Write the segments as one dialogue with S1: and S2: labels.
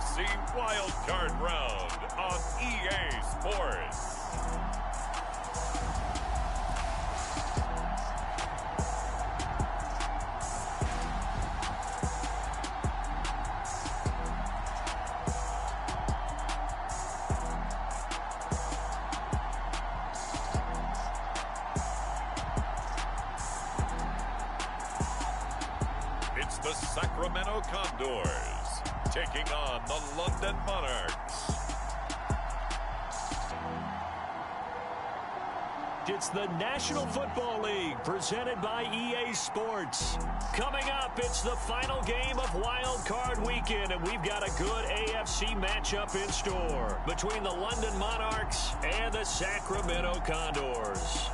S1: AFC Wildcard Round on EA Sports. It's the Sacramento Condors taking on the London Monarchs.
S2: It's the National Football League presented by EA Sports. Coming up, it's the final game of Wild Card Weekend, and we've got a good AFC matchup in store between the London Monarchs and the Sacramento Condors.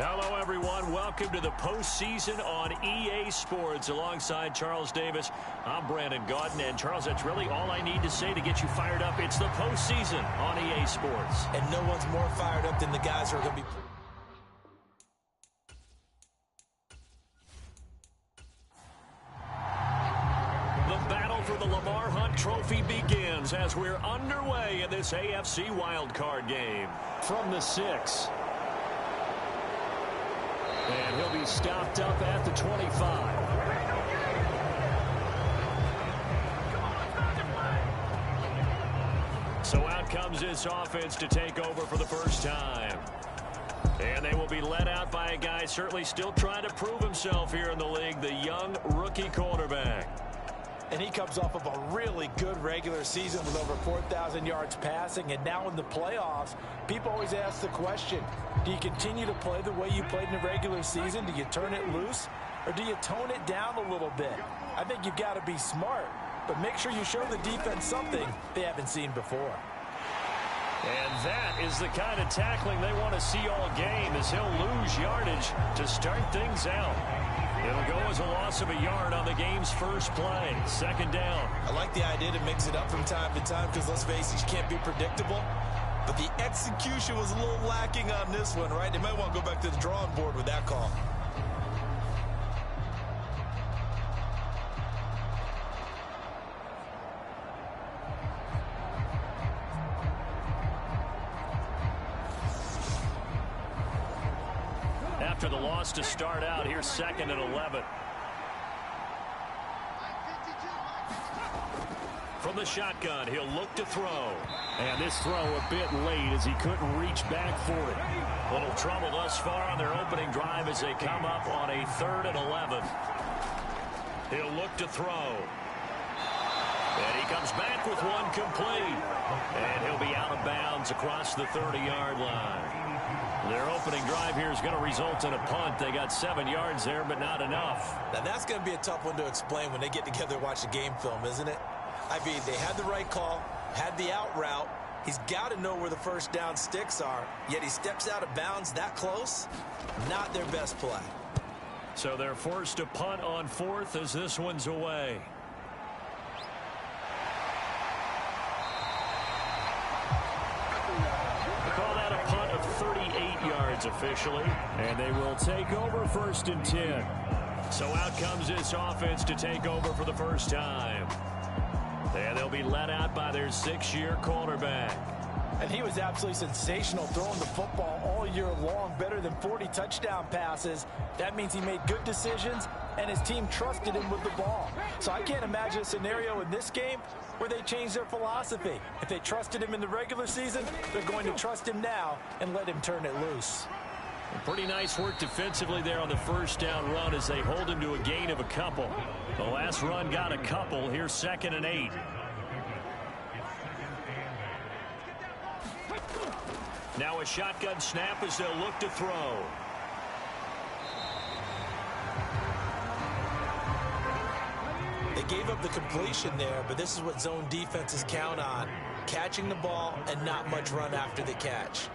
S2: Hello, everyone. Welcome to the postseason on EA Sports. Alongside Charles Davis, I'm Brandon Gaudin. And, Charles, that's really all I need to say to get you fired up. It's the postseason on EA Sports.
S3: And no one's more fired up than the guys who are going to be...
S2: The battle for the Lamar Hunt Trophy begins as we're underway in this AFC wildcard game. From the 6. And he'll be stopped up at the 25. So out comes this offense to take over for the first time. And they will be led out by a guy certainly still trying to prove himself here in the league, the young rookie quarterback.
S3: And he comes off of a really good regular season with over 4,000 yards passing. And now in the playoffs, people always ask the question, do you continue to play the way you played in the regular season? Do you turn it loose? Or do you tone it down a little bit? I think you've got to be smart, but make sure you show the defense something they haven't seen before.
S2: And that is the kind of tackling they want to see all game, as he'll lose yardage to start things out. It'll go as a loss of a yard on the game's first play. Second down.
S3: I like the idea to mix it up from time to time because, let's face it, you can't be predictable. But the execution was a little lacking on this one, right? They might want to go back to the drawing board with that call.
S2: After the loss to start out, here's 2nd and 11. From the shotgun, he'll look to throw. And this throw a bit late as he couldn't reach back for it. Little trouble thus far on their opening drive as they come up on a 3rd and 11. He'll look to throw. And he comes back with one complete. And he'll be out of bounds across the 30-yard line. Their opening drive here is going to result in a punt. They got 7 yards there, but not enough.
S3: Now, that's going to be a tough one to explain when they get together and watch the game film, isn't it? I mean, they had the right call, had the out route. He's got to know where the first down sticks are, yet he steps out of bounds that close. Not their best play.
S2: So they're forced to punt on 4th as this one's away. Call that a punt of 38 yards officially, and they will take over 1st and 10. So out comes this offense to take over for the first time. And they'll be let out by their 6-year quarterback.
S3: And he was absolutely sensational throwing the football all year long, better than 40 touchdown passes. That means he made good decisions, and his team trusted him with the ball. So I can't imagine a scenario in this game where they change their philosophy. If they trusted him in the regular season, they're going to trust him now and let him turn it loose.
S2: Pretty nice work defensively there on the first down run as they hold him to a gain of a couple. The last run got a couple. Here's 2nd and 8. Now a shotgun snap as they'll look to throw.
S3: They gave up the completion there, but this is what zone defenses count on. Catching the ball and not much run after the catch.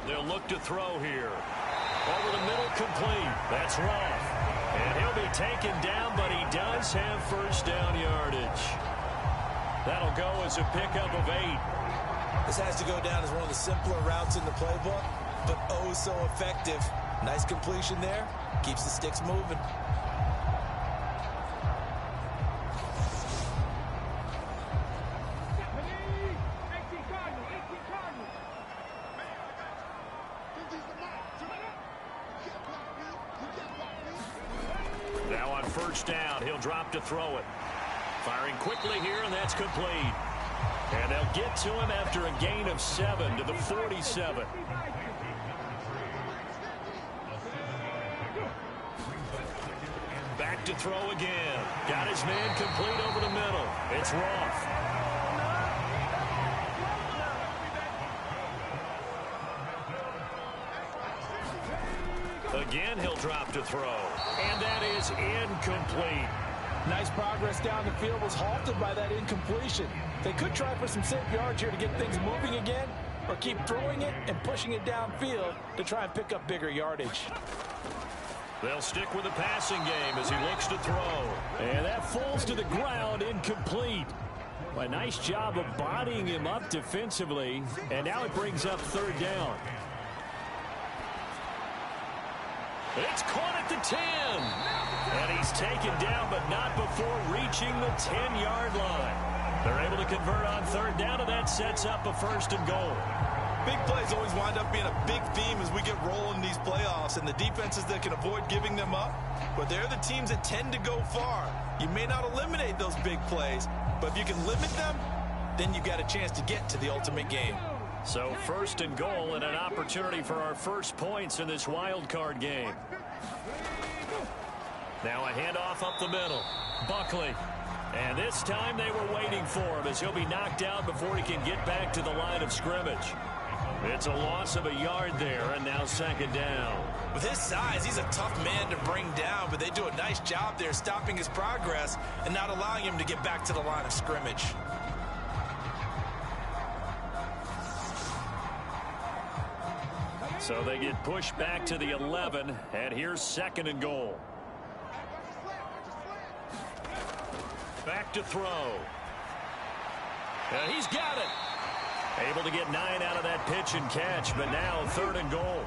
S2: They'll look to throw here. Over the middle, complete. That's Roth. And he'll be taken down, but he does have first down yardage. That'll go as a pickup of 8.
S3: This has to go down as one of the simpler routes in the playbook, but oh so effective. Nice completion there. Keeps the sticks moving.
S2: Now on first down, he'll drop to throw it. Firing quickly here, and that's complete. And they'll get to him after a gain of 7 to the 47. Back to throw again. Got his man complete over the middle. It's Roth. Again, he'll drop to throw. And that is incomplete.
S3: Nice progress down the field was halted by that incompletion. They could try for some safe yards here to get things moving again, or keep throwing it and pushing it downfield to try and pick up bigger yardage.
S2: They'll stick with the passing game as he looks to throw. And that falls to the ground, incomplete. A nice job of bodying him up defensively. And now it brings up third down. It's caught at the 10. And he's taken down, but not before reaching the 10-yard line. They're able to convert on third down, and that sets up a first and goal.
S3: Big plays always wind up being a big theme as we get rolling in these playoffs, and the defenses that can avoid giving them up, but they're the teams that tend to go far. You may not eliminate those big plays, but if you can limit them, then you got a chance to get to the ultimate game.
S2: So first and goal and an opportunity for our first points in this wild card game. Now a handoff up the middle. Buckley. And this time they were waiting for him as he'll be knocked out before he can get back to the line of scrimmage. It's a loss of a yard there, and now second down.
S3: With his size, he's a tough man to bring down, but they do a nice job there stopping his progress and not allowing him to get back to the line of scrimmage.
S2: So they get pushed back to the 11, and here's second and goal. Back to throw. And he's got it. Able to get 9 out of that pitch and catch, but now third and goal.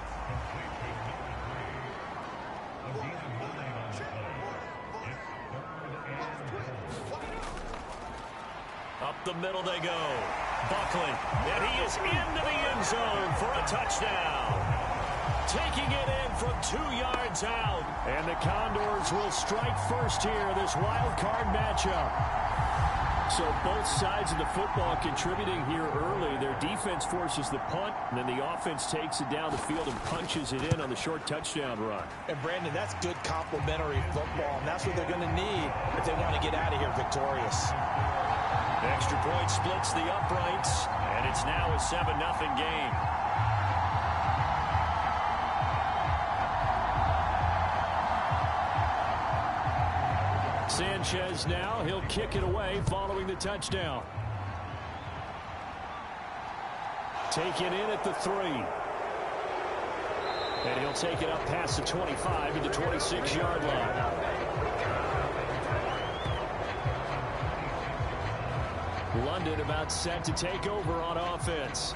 S2: Up the middle they go. Buckley, and he is into the end zone for a touchdown. Taking it in from 2 yards out. And the Condors will strike first here, this wild card matchup. So both sides of the football contributing here early. Their defense forces the punt, and then the offense takes it down the field and punches it in on the short touchdown run.
S3: And, Brandon, that's good complementary football, and that's what they're going to need if they want to get out of here victorious.
S2: Extra point splits the uprights, and it's now a 7-0 game. Sanchez now, he'll kick it away following the touchdown. Taken in at the 3. And he'll take it up past the 25 to the 26-yard line. London about set to take over on offense.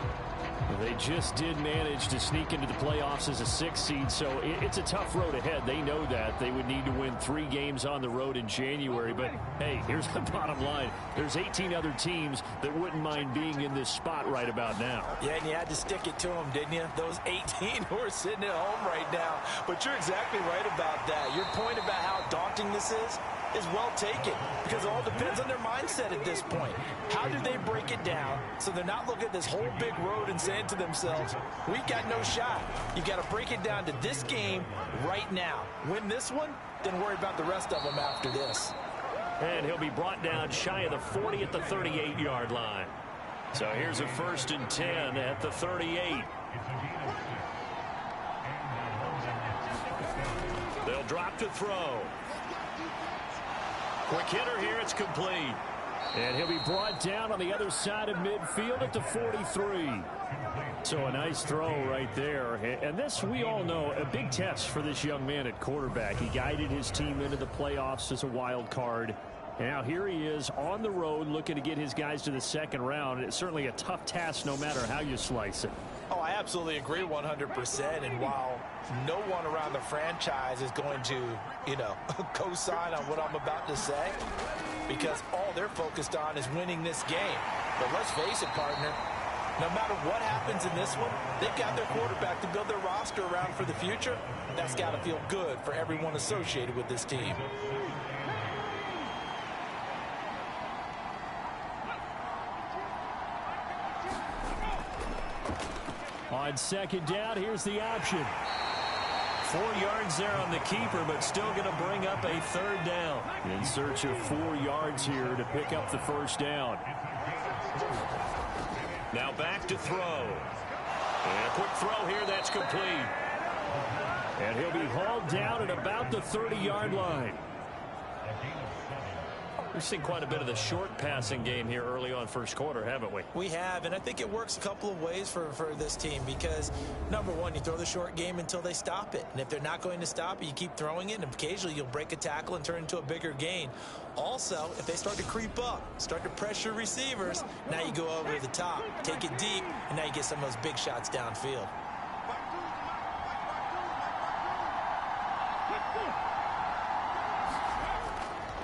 S2: They just did manage to sneak into the playoffs as a 6th seed, so it's a tough road ahead. They know that. They would need to win 3 games on the road in January. But, hey, here's the bottom line. There's 18 other teams that wouldn't mind being in this spot right about now.
S3: Yeah, and you had to stick it to them, didn't you? Those 18 who are sitting at home right now. But you're exactly right about that. Your point about how daunting this is well taken, because it all depends on their mindset at this point. How do they break it down so they're not looking at this whole big road and saying to themselves, we got no shot. You got to break it down to this game right now. Win this one, then worry about the rest of them after this.
S2: And he'll be brought down shy of the 40 at the 38-yard line. So here's a first and 10 at the 38. They'll drop to throw. Quick hitter here, it's complete. And he'll be brought down on the other side of midfield at the 43. So a nice throw right there. And this, we all know, a big test for this young man at quarterback. He guided his team into the playoffs as a wild card. Now here he is on the road looking to get his guys to the second round. It's certainly a tough task no matter how you slice it.
S3: Oh, I absolutely agree 100%. And while no one around the franchise is going to, co-sign on what I'm about to say, because all they're focused on is winning this game. But let's face it, partner, no matter what happens in this one, they've got their quarterback to build their roster around for the future. That's got to feel good for everyone associated with this team.
S2: On second down, here's the option. 4 yards there on the keeper, but still going to bring up a third down. In search of 4 yards here to pick up the first down. Now back to throw. And a quick throw here, that's complete. And he'll be hauled down at about the 30-yard line. We've seen quite a bit of the short passing game here early on first quarter, haven't we?
S3: We have, and I think it works a couple of ways for this team because, number one, you throw the short game until they stop it. And if they're not going to stop it, you keep throwing it, and occasionally you'll break a tackle and turn it into a bigger gain. Also, if they start to creep up, start to pressure receivers, now you go over the top, take it deep, and now you get some of those big shots downfield.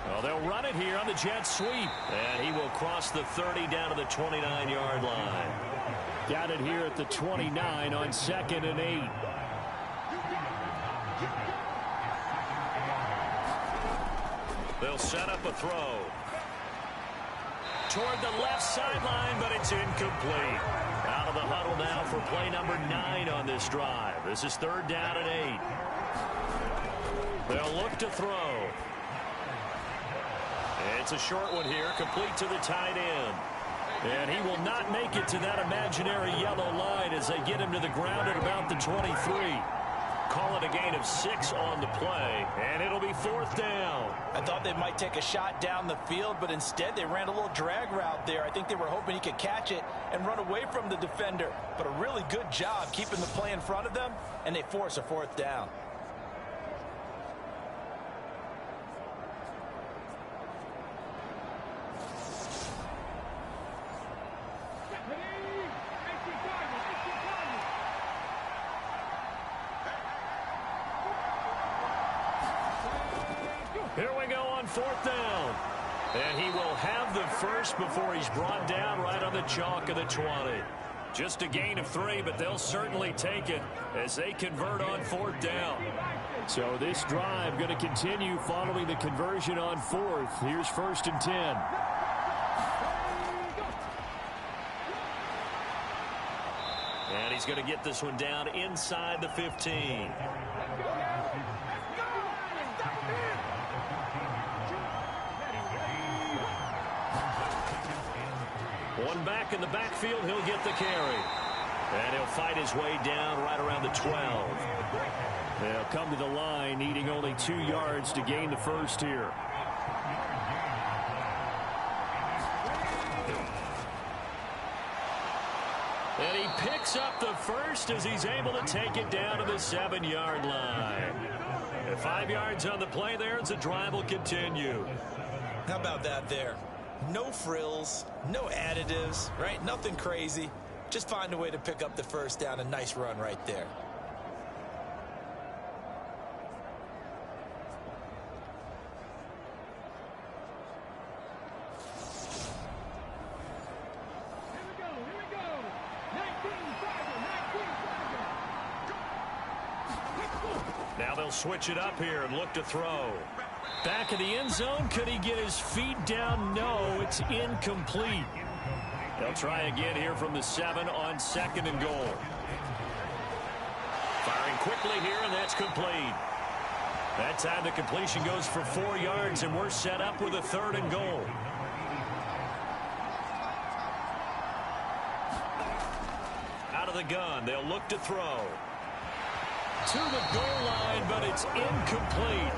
S2: Well, they'll run it here on the jet sweep. And he will cross the 30 down to the 29-yard line. Got it here at the 29 on 2nd and 8. They'll set up a throw. Toward the left sideline, but it's incomplete. Out of the huddle now for play number 9 on this drive. This is 3rd down and 8. They'll look to throw. It's a short one here, complete to the tight end. And he will not make it to that imaginary yellow line as they get him to the ground at about the 23. Call it a gain of 6 on the play, and it'll be 4th down.
S3: I thought they might take a shot down the field, but instead they ran a little drag route there. I think they were hoping he could catch it and run away from the defender. But a really good job keeping the play in front of them, and they force a 4th down.
S2: Here we go on 4th down. And he will have the first before he's brought down right on the chalk of the 20. Just a gain of 3, but they'll certainly take it as they convert on 4th down. So this drive going to continue following the conversion on 4th. Here's 1st and 10. And he's going to get this one down inside the 15. One back in the backfield, he'll get the carry. And he'll fight his way down right around the 12. They'll come to the line, needing only 2 yards to gain the first here. And he picks up the first as he's able to take it down to the 7-yard line. And 5 yards on the play there as the drive will continue.
S3: How about that there? No frills, no additives, right? Nothing crazy. Just find a way to pick up the first down. A nice run right there.
S2: Now they'll switch it up here and look to throw. Back of the end zone. Could he get his feet down? No, it's incomplete. They'll try again here from the 7 on 2nd and goal. Firing quickly here, and that's complete. That time the completion goes for 4 yards, and we're set up with a 3rd and goal. Out of the gun, they'll look to throw. To the goal line, but it's incomplete.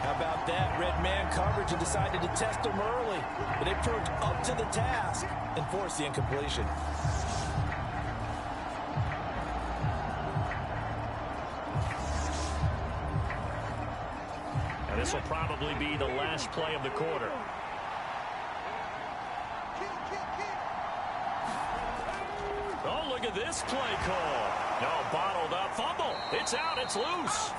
S3: How about that? Red man coverage and decided to test him early. But they proved up to the task and forced the incompletion.
S2: This will probably be the last play of the quarter. Oh, look at this play call. No, bottled up fumble. It's out. It's loose.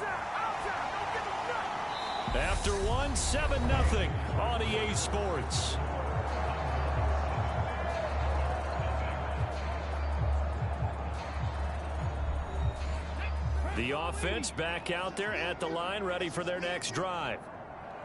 S2: After one, 7-0 on EA Sports. The offense back out there at the line, ready for their next drive.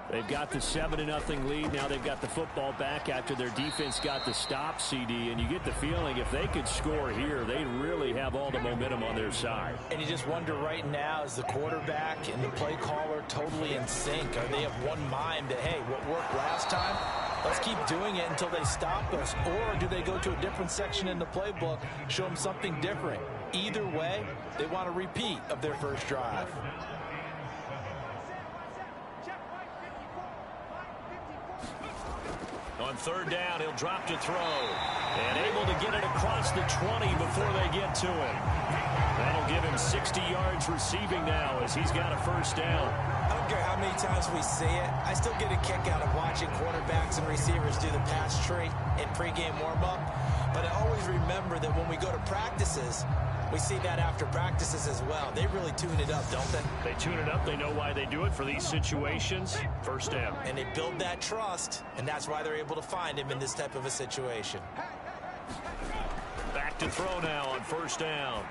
S2: They've got the 7-0 lead. Now they've got the football back after their defense got the stop, CD. And you get the feeling if they could score here, they really have all the momentum on their side. And you just wonder right now, is the quarterback and the play caller totally in sync? Are they of one mind that, hey, what worked last time, let's keep doing it until they stop us? Or do they go to a different section in the playbook, show them something different? Either way, they want a repeat of their first drive. On third down, he'll drop to throw. And able to get it across the 20 before they get to it. That'll give him 60 yards receiving now as he's got a first down.
S4: I don't care how many times we see it. I still get a kick out of watching quarterbacks and receivers do the pass tree in pregame warm-up. But I always remember that when we go to practices, we see that after practices as well. They really tune it up, don't they?
S2: They tune it up. They know why they do it for these situations. First down.
S4: And they build that trust, and that's why they're able to find him in this type of a situation.
S2: Back to throw now on first down.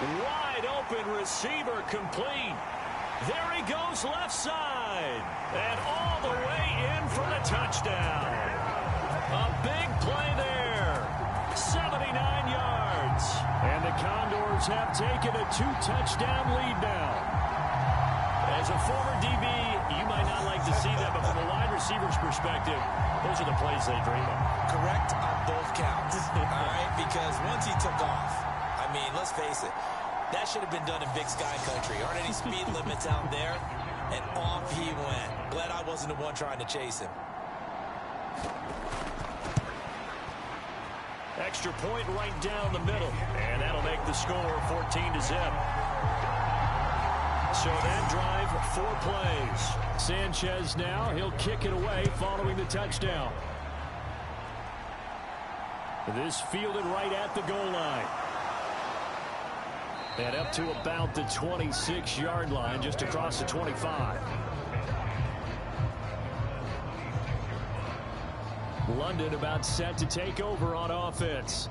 S2: Wide open receiver complete. There he goes left side. And all the way in for the touchdown. A big play there. 79 yards. And the Condors have taken a 2-touchdown lead now. As a former DB, you might not like to see that, but from a wide receiver's perspective, those are the plays they dream of.
S4: Correct on both counts. All right, because once he took off, I mean, let's face it, that should have been done in Big Sky Country. Aren't any speed limits out there? And off he went. Glad I wasn't the one trying to chase him.
S2: Extra point right down the middle. And that'll make the score 14-0. So that drive, 4 plays. Sanchez now, he'll kick it away following the touchdown. This fielded right at the goal line. And up to about the 26-yard line, just across the 25. London about set to take over on offense.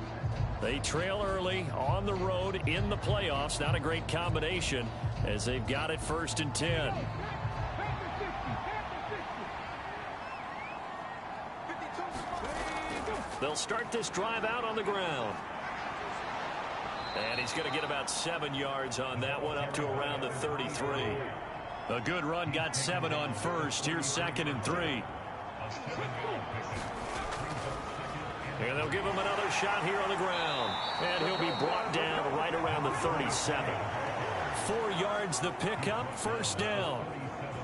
S2: They trail early on the road in the playoffs. Not a great combination as they've got it 1st and 10. They'll start this drive out on the ground. And he's going to get about 7 yards on that one, up to around the 33. A good run, got 7 on first. Here's 2nd and 3. And they'll give him another shot here on the ground. And he'll be brought down right around the 37. 4 yards the pickup, 1st down.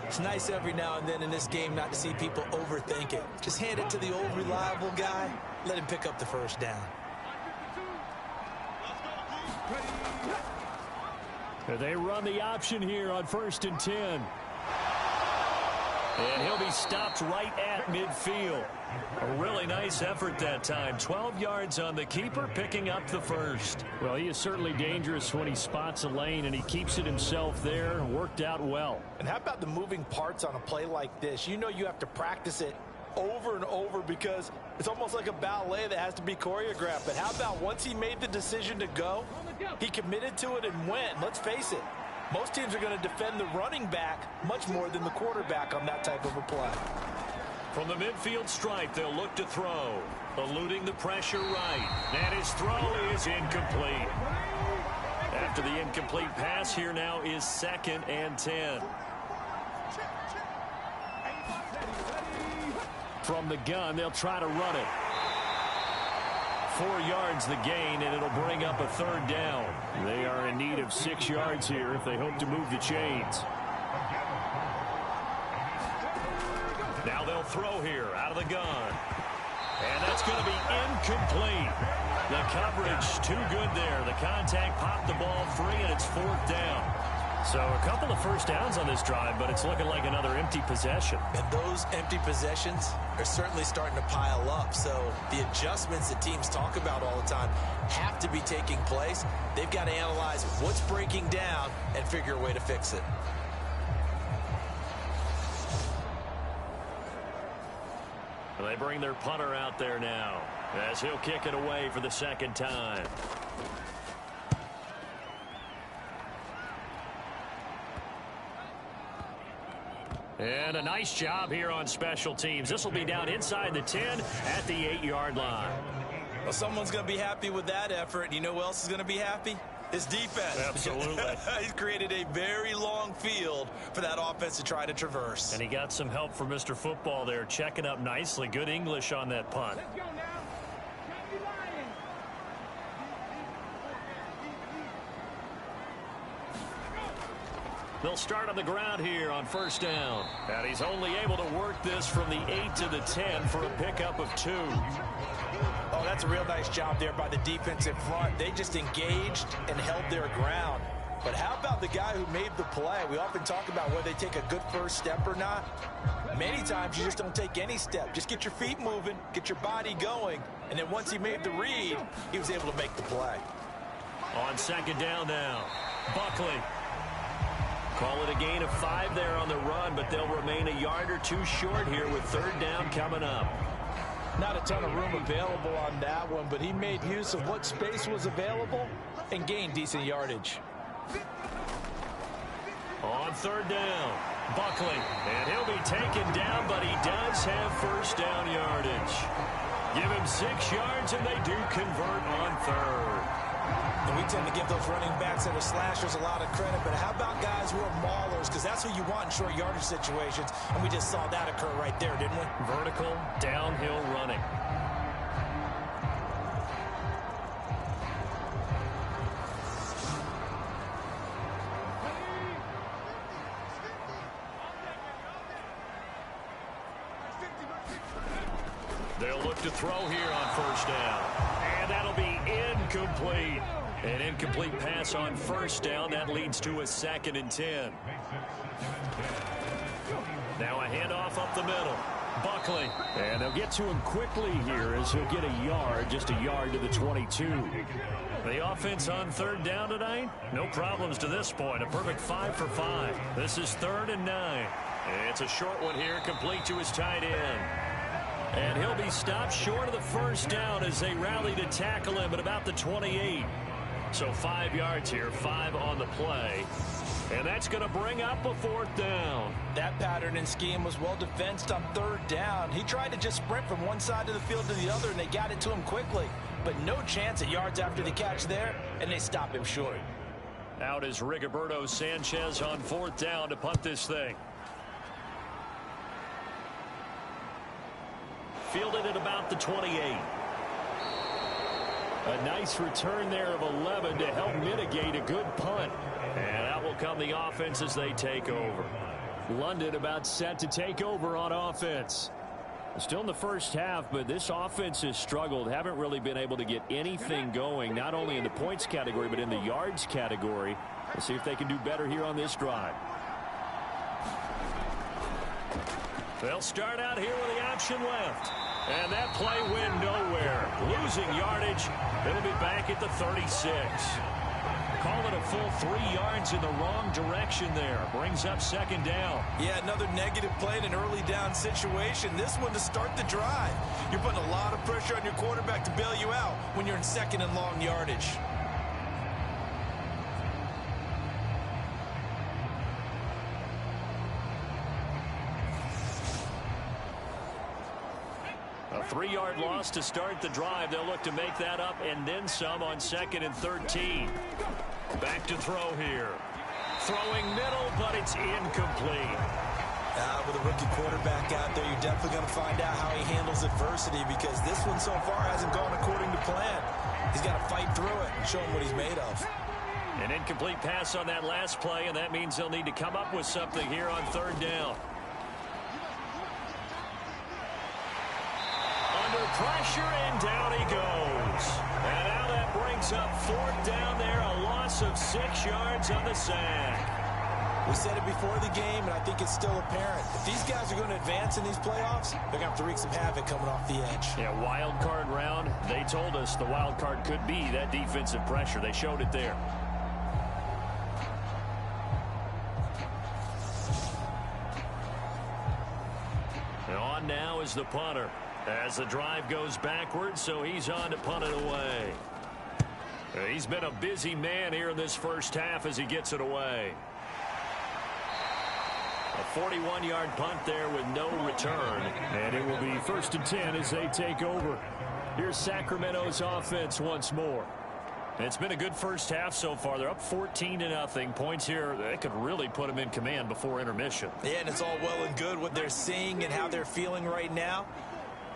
S4: It's nice every now and then in this game not to see people overthink it. Just hand it to the old reliable guy. Let him pick up the 1st down.
S2: They run the option here on 1st and 10. And he'll be stopped right at midfield. A really nice effort that time. 12 yards on the keeper, picking up the 1st. Well, he is certainly dangerous when he spots a lane, and he keeps it himself there. Worked out well.
S3: And how about the moving parts on a play like this? You know you have to practice it over and over because it's almost like a ballet that has to be choreographed. But how about once he made the decision to go, he committed to it and went. Let's face it, most teams are going to defend the running back much more than the quarterback on that type of a play.
S2: From the midfield stripe, they'll look to throw. Eluding the pressure right. And his throw is incomplete. After the incomplete pass, here now is 2nd and 10. From the gun, they'll try to run it. 4 yards the gain, and it'll bring up a 3rd down. They are in need of 6 yards here if they hope to move the chains. Now they'll throw here out of the gun. And that's going to be incomplete. The coverage too good there. The contact popped the ball free, and it's 4th down. So a couple of first downs on this drive, but it's looking like another empty possession.
S4: And those empty possessions are certainly starting to pile up. So the adjustments that teams talk about all the time have to be taking place. They've got to analyze what's breaking down and figure a way to fix it.
S2: They bring their punter out there now as he'll kick it away for the second time. And a nice job here on special teams. This will be down inside the 10 at the 8-yard line.
S4: Well, someone's going to be happy with that effort. And you know who else is going to be happy? His defense.
S2: Absolutely.
S4: He's created a very long field for that offense to try to traverse.
S2: And he got some help from Mr. Football there, checking up nicely. Good English on that punt.
S5: Let's go now. Can't be lying.
S2: They'll start on the ground here on first down. And he's only able to work this from the 8 to the 10 for a pickup of 2.
S3: Oh, that's a real nice job there by the defensive front. They just engaged and held their ground. But how about the guy who made the play? We often talk about whether they take a good first step or not. Many times you just don't take any step. Just get your feet moving, get your body going, and then once he made the read, he was able to make the play.
S2: On second down now, Buckley. Call it a gain of 5 there on the run, but they'll remain a yard or 2 short here with third down coming up.
S3: Not a ton of room available on that one, but he made use of what space was available and gained decent yardage.
S2: On third down, Buckley, and he'll be taken down, but he does have first down yardage. Give him 6 yards, and they do convert on third.
S4: And we tend to give those running backs that are slashers a lot of credit, but how about guys who are maulers? Because that's who you want in short yardage situations, and we just saw that occur right there, didn't we?
S2: Vertical, downhill running. They'll look to throw here on first down, and that'll be incomplete. An incomplete pass on first down. That leads to a 2nd and 10. Now a handoff up the middle. Buckley. And they'll get to him quickly here as he'll get a yard, just a yard to the 22. The offense on third down tonight, no problems to this point. A perfect 5 for 5. This is 3rd and 9. It's a short one here, complete to his tight end. And he'll be stopped short of the first down as they rally to tackle him at about the 28. So 5 yards here, 5 on the play. And that's going to bring up a 4th down.
S3: That pattern and scheme was well defensed on third down. He tried to just sprint from one side of the field to the other, and they got it to him quickly. But no chance at yards after the catch there, and they stop him short.
S2: Out is Rigoberto Sanchez on 4th down to punt this thing. Fielded at about the 28. A nice return there of 11 to help mitigate a good punt. And out will come the offense as they take over. London about set to take over on offense. Still in the first half, but this offense has struggled. Haven't really been able to get anything going, not only in the points category, but in the yards category. We'll see if they can do better here on this drive. They'll start out here with the option left. And that play went nowhere. Losing yardage. It'll be back at the 36. Call it a full 3 yards in the wrong direction there. Brings up 2nd down.
S4: Yeah, another negative play in an early down situation. This one to start the drive. You're putting a lot of pressure on your quarterback to bail you out when you're in 2nd and long yardage.
S2: A 3-yard loss to start the drive. They'll look to make that up and then some on 2nd and 13. Back to throw here. Throwing middle, but it's incomplete.
S4: With a rookie quarterback out there, you're definitely going to find out how he handles adversity, because this one so far hasn't gone according to plan. He's got to fight through it and show him what he's made of.
S2: An incomplete pass on that last play, and that means they'll need to come up with something here on 3rd down. Under pressure, and down he goes. And now that brings up 4th down there, a loss of 6 yards on the sack.
S3: We said it before the game, and I think it's still apparent. If these guys are going to advance in these playoffs, they're going to have to wreak some havoc coming off the edge.
S2: Yeah, wild card round. They told us the wild card could be that defensive pressure. They showed it there. And on now is the punter as the drive goes backwards, so he's on to punt it away. He's been a busy man here in this first half as he gets it away. A 41-yard punt there with no return. And it will be 1st and 10 as they take over. Here's Sacramento's offense once more. It's been a good first half so far. They're up 14-0. Points here that could really put them in command before intermission.
S3: Yeah, and it's all well and good what they're seeing and how they're feeling right now.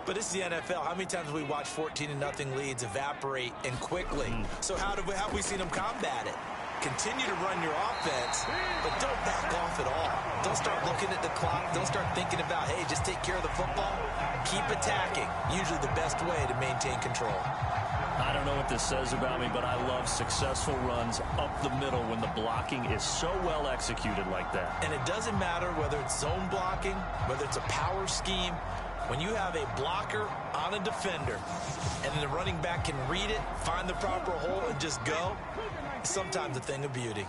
S3: But it's the NFL. How many times have we watched 14-0 leads evaporate and quickly? So how have we seen them combat it? Continue to run your offense, but don't back off at all. Don't start looking at the clock. Don't start thinking about, hey, just take care of the football. Keep attacking. Usually the best way to maintain control.
S2: I don't know what this says about me, but I love successful runs up the middle when the blocking is so well executed like that.
S3: And it doesn't matter whether it's zone blocking, whether it's a power scheme. When you have a blocker on a defender and then the running back can read it, find the proper hole, and just go, it's sometimes a thing of beauty.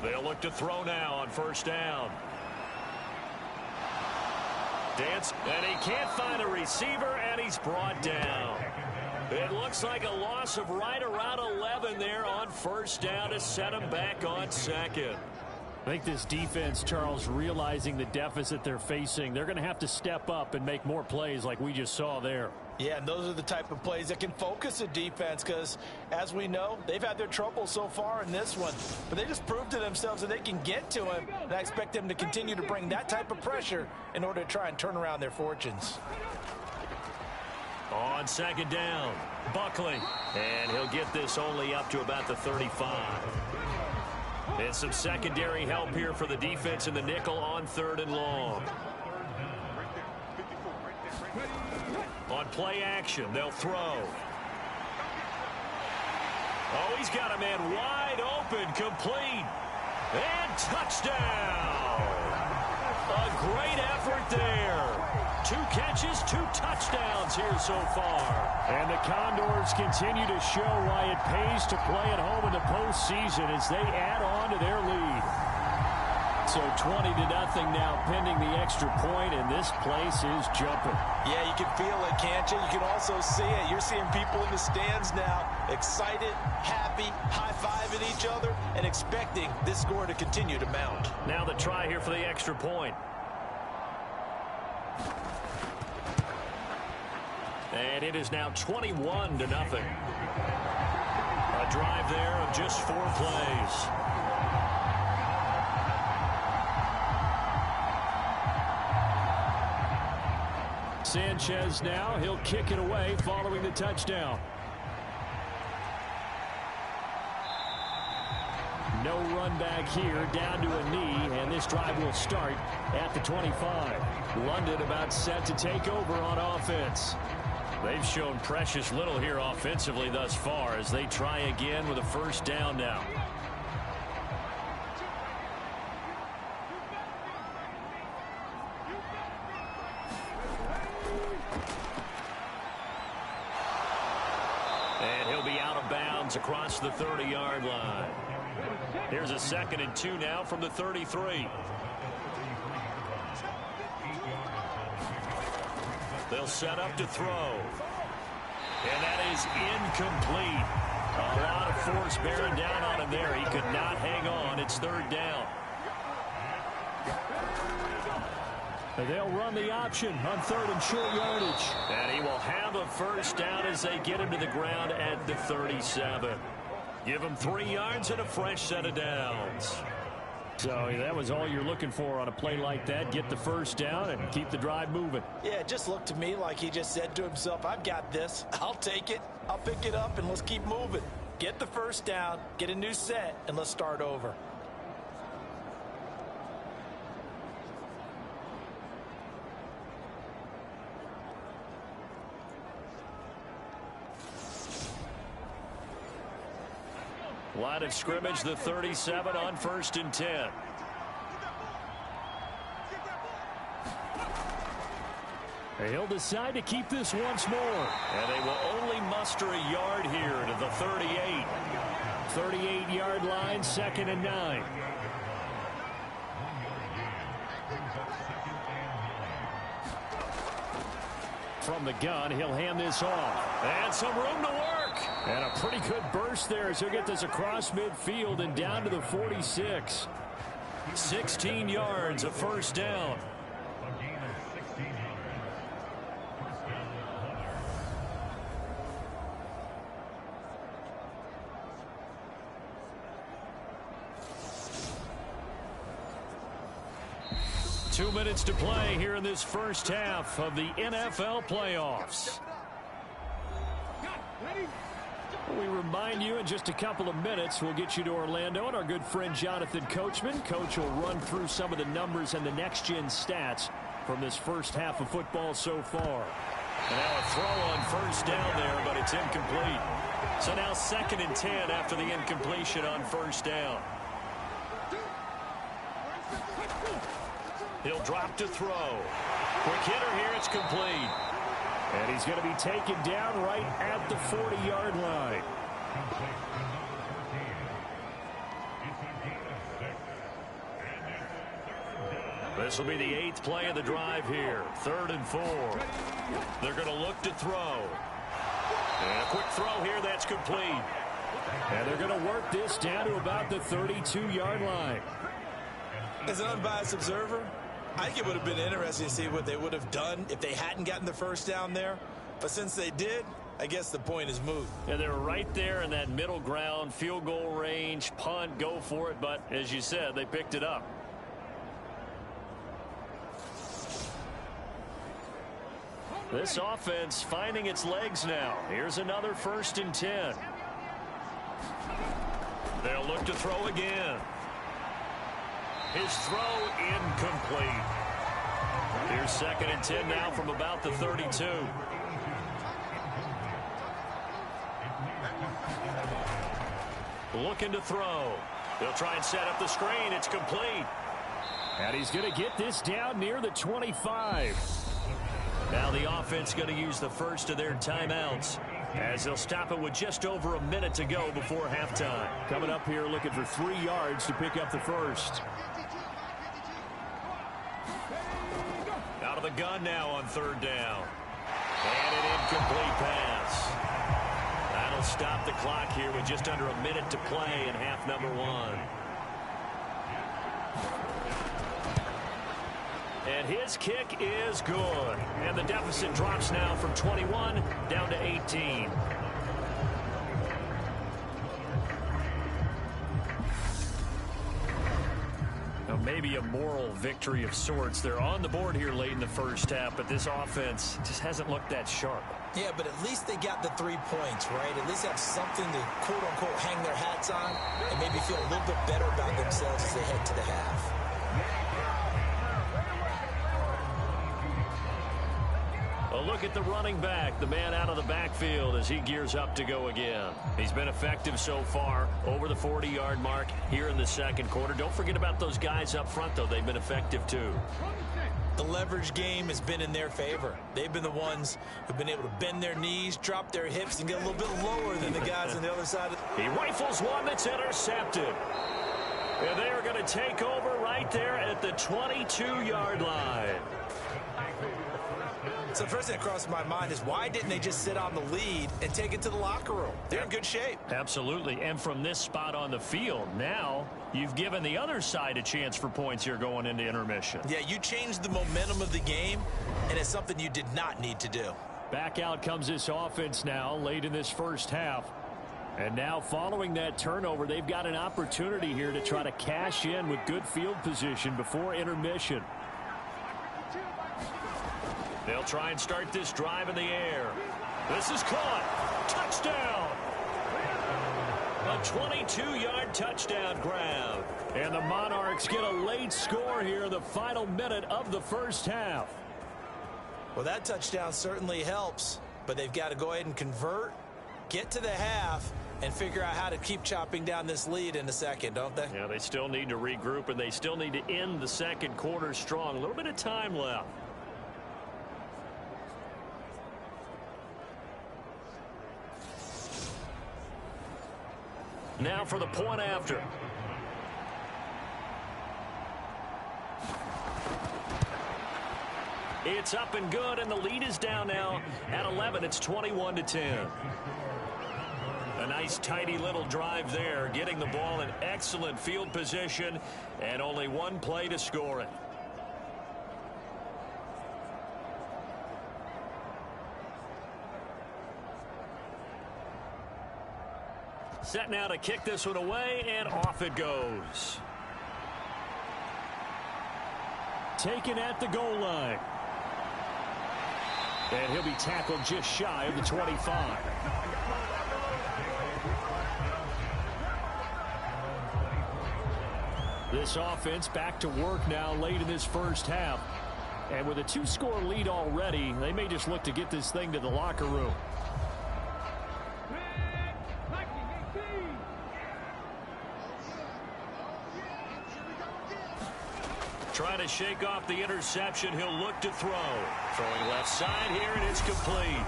S2: They'll look to throw now on 1st down. Dance, and he can't find a receiver, and he's brought down. It looks like a loss of right around 11 there on 1st down to set him back on 2nd.
S6: I think this defense, Charles, realizing the deficit they're facing, they're going to have to step up and make more plays like we just saw there.
S3: Yeah, and those are the type of plays that can focus a defense because, as we know, they've had their trouble so far in this one. But they just proved to themselves that they can get to him, and I expect them to continue to bring that type of pressure in order to try and turn around their fortunes.
S2: On 2nd down, Buckley, and he'll get this only up to about the 35. And some secondary help here for the defense in the nickel on 3rd and long. On play action, they'll throw. Oh, he's got a man wide open, complete, and touchdown. A great effort there. 2 catches, 2 touchdowns here so far.
S6: And the Condors continue to show why it pays to play at home in the postseason as they add on to their lead. So 20-0 now pending the extra point, and this place is jumping.
S3: Yeah, you can feel it, can't you? You can also see it. You're seeing people in the stands now excited, happy, high-fiving each other, and expecting this score to continue to mount.
S2: Now the try here for the extra point. And it is now 21-0. A drive there of just 4 plays.
S6: Sanchez now, he'll kick it away following the touchdown. No run back here, down to a knee, and this drive will start at the 25. London about set to take over on offense.
S2: They've shown precious little here offensively thus far as they try again with a 1st down now. And he'll be out of bounds across the 30-yard line. Here's a 2nd and 2 now from the 33. They'll set up to throw. And that is incomplete. A lot of force bearing down on him there. He could not hang on. It's 3rd down.
S6: They'll run the option on 3rd and short yardage.
S2: And he will have a 1st down as they get him to the ground at the 37. Give him 3 yards and a fresh set of downs.
S6: So that was all you're looking for on a play like that. Get the 1st down and keep the drive moving.
S3: Yeah, it just looked to me like he just said to himself, I've got this. I'll take it. I'll pick it up, and let's keep moving. Get the 1st down, get a new set, and let's start over.
S2: Line of scrimmage, the 37 on 1st and 10.
S6: He'll decide to keep this once more.
S2: And they will only muster a yard here to the 38.
S6: 38-yard line, 2nd and 9. From the gun, he'll hand this off.
S2: And some room to work.
S6: And a pretty good burst there as he'll get this across midfield and down to the 46.
S2: 16 yards, a first down. Two minutes to play here in this first half of the NFL playoffs.
S6: We remind you in just a couple of minutes we'll get you to Orlando and our good friend Jonathan Coachman. Coach will run through some of the numbers and the next-gen stats from this first half of football so far.
S2: And now a throw on first down there, but it's incomplete. So now 2nd and 10 after the incompletion on first down. He'll drop to throw. Quick hitter here, it's complete.
S6: And he's going to be taken down right at the 40-yard line.
S2: This will be the 8th play of the drive here. 3rd and 4. They're going to look to throw. And a quick throw here, that's complete.
S6: And they're going to work this down to about the 32-yard line.
S3: As an unbiased observer, I think it would have been interesting to see what they would have done if they hadn't gotten the first down there. But since they did, I guess the point is moot.
S2: Yeah, they're right there in that middle ground, field goal range, punt, go for it. But as you said, they picked it up. This offense finding its legs now. Here's another 1st and 10. They'll look to throw again. His throw incomplete. Here's 2nd and 10 now from about the 32. Looking to throw. They'll try and set up the screen. It's complete.
S6: And he's going to get this down near the 25.
S2: Now the offense going to use the first of their timeouts as they'll stop it with just over a minute to go before halftime.
S6: Coming up here looking for 3 yards to pick up the first.
S2: Out of the gun now on 3rd down. And an incomplete pass. That'll stop the clock here with just under a minute to play in half number 1. And his kick is good. And the deficit drops now from 21 down to 18. Now maybe a moral victory of sorts. They're on the board here late in the first half, but this offense just hasn't looked that sharp.
S4: Yeah, but at least they got the 3 points, right? At least have something to, quote-unquote, hang their hats on and maybe feel a little bit better about themselves as they head to the half.
S2: A look at the running back, the man out of the backfield as he gears up to go again. He's been effective so far, over the 40-yard mark here in the second quarter. Don't forget about those guys up front, though. They've been effective, too.
S3: The leverage game has been in their favor. They've been the ones who've been able to bend their knees, drop their hips, and get a little bit lower than the guys on the other side.
S2: He rifles one that's intercepted. And they are going to take over right there at the 22-yard line.
S3: So the first thing that crossed my mind is why didn't they just sit on the lead and take it to the locker room? They're in good shape.
S2: Absolutely. And from this spot on the field, now you've given the other side a chance for points here going into intermission.
S3: Yeah, you changed the momentum of the game, and it's something you did not need to do.
S6: Back out comes this offense now late in this first half. And now following that turnover, they've got an opportunity here to try to cash in with good field position before intermission.
S2: They'll try and start this drive in the air. This is caught. Touchdown. A 22-yard touchdown grab.
S6: And the Monarchs get a late score here in the final minute of the first half.
S3: Well, that touchdown certainly helps, but they've got to go ahead and convert, get to the half,
S4: and figure out how to keep chopping down this lead in the second, don't they?
S2: Yeah, they still need to regroup, and they still need to end the second quarter strong. A little bit of time left. Now for the point after. It's up and good, and the lead is down now at 11. It's 21-10. A nice, tidy little drive there, getting the ball in excellent field position, and only one play to score it. Set now to kick this one away, and off it goes. Taken at the goal line. And he'll be tackled just shy of the 25. This offense back to work now late in this first half. And with a 2-score lead already, they may just look to get this thing to the locker room. Trying to shake off the interception. He'll look to throw. Throwing left side here, and it's complete.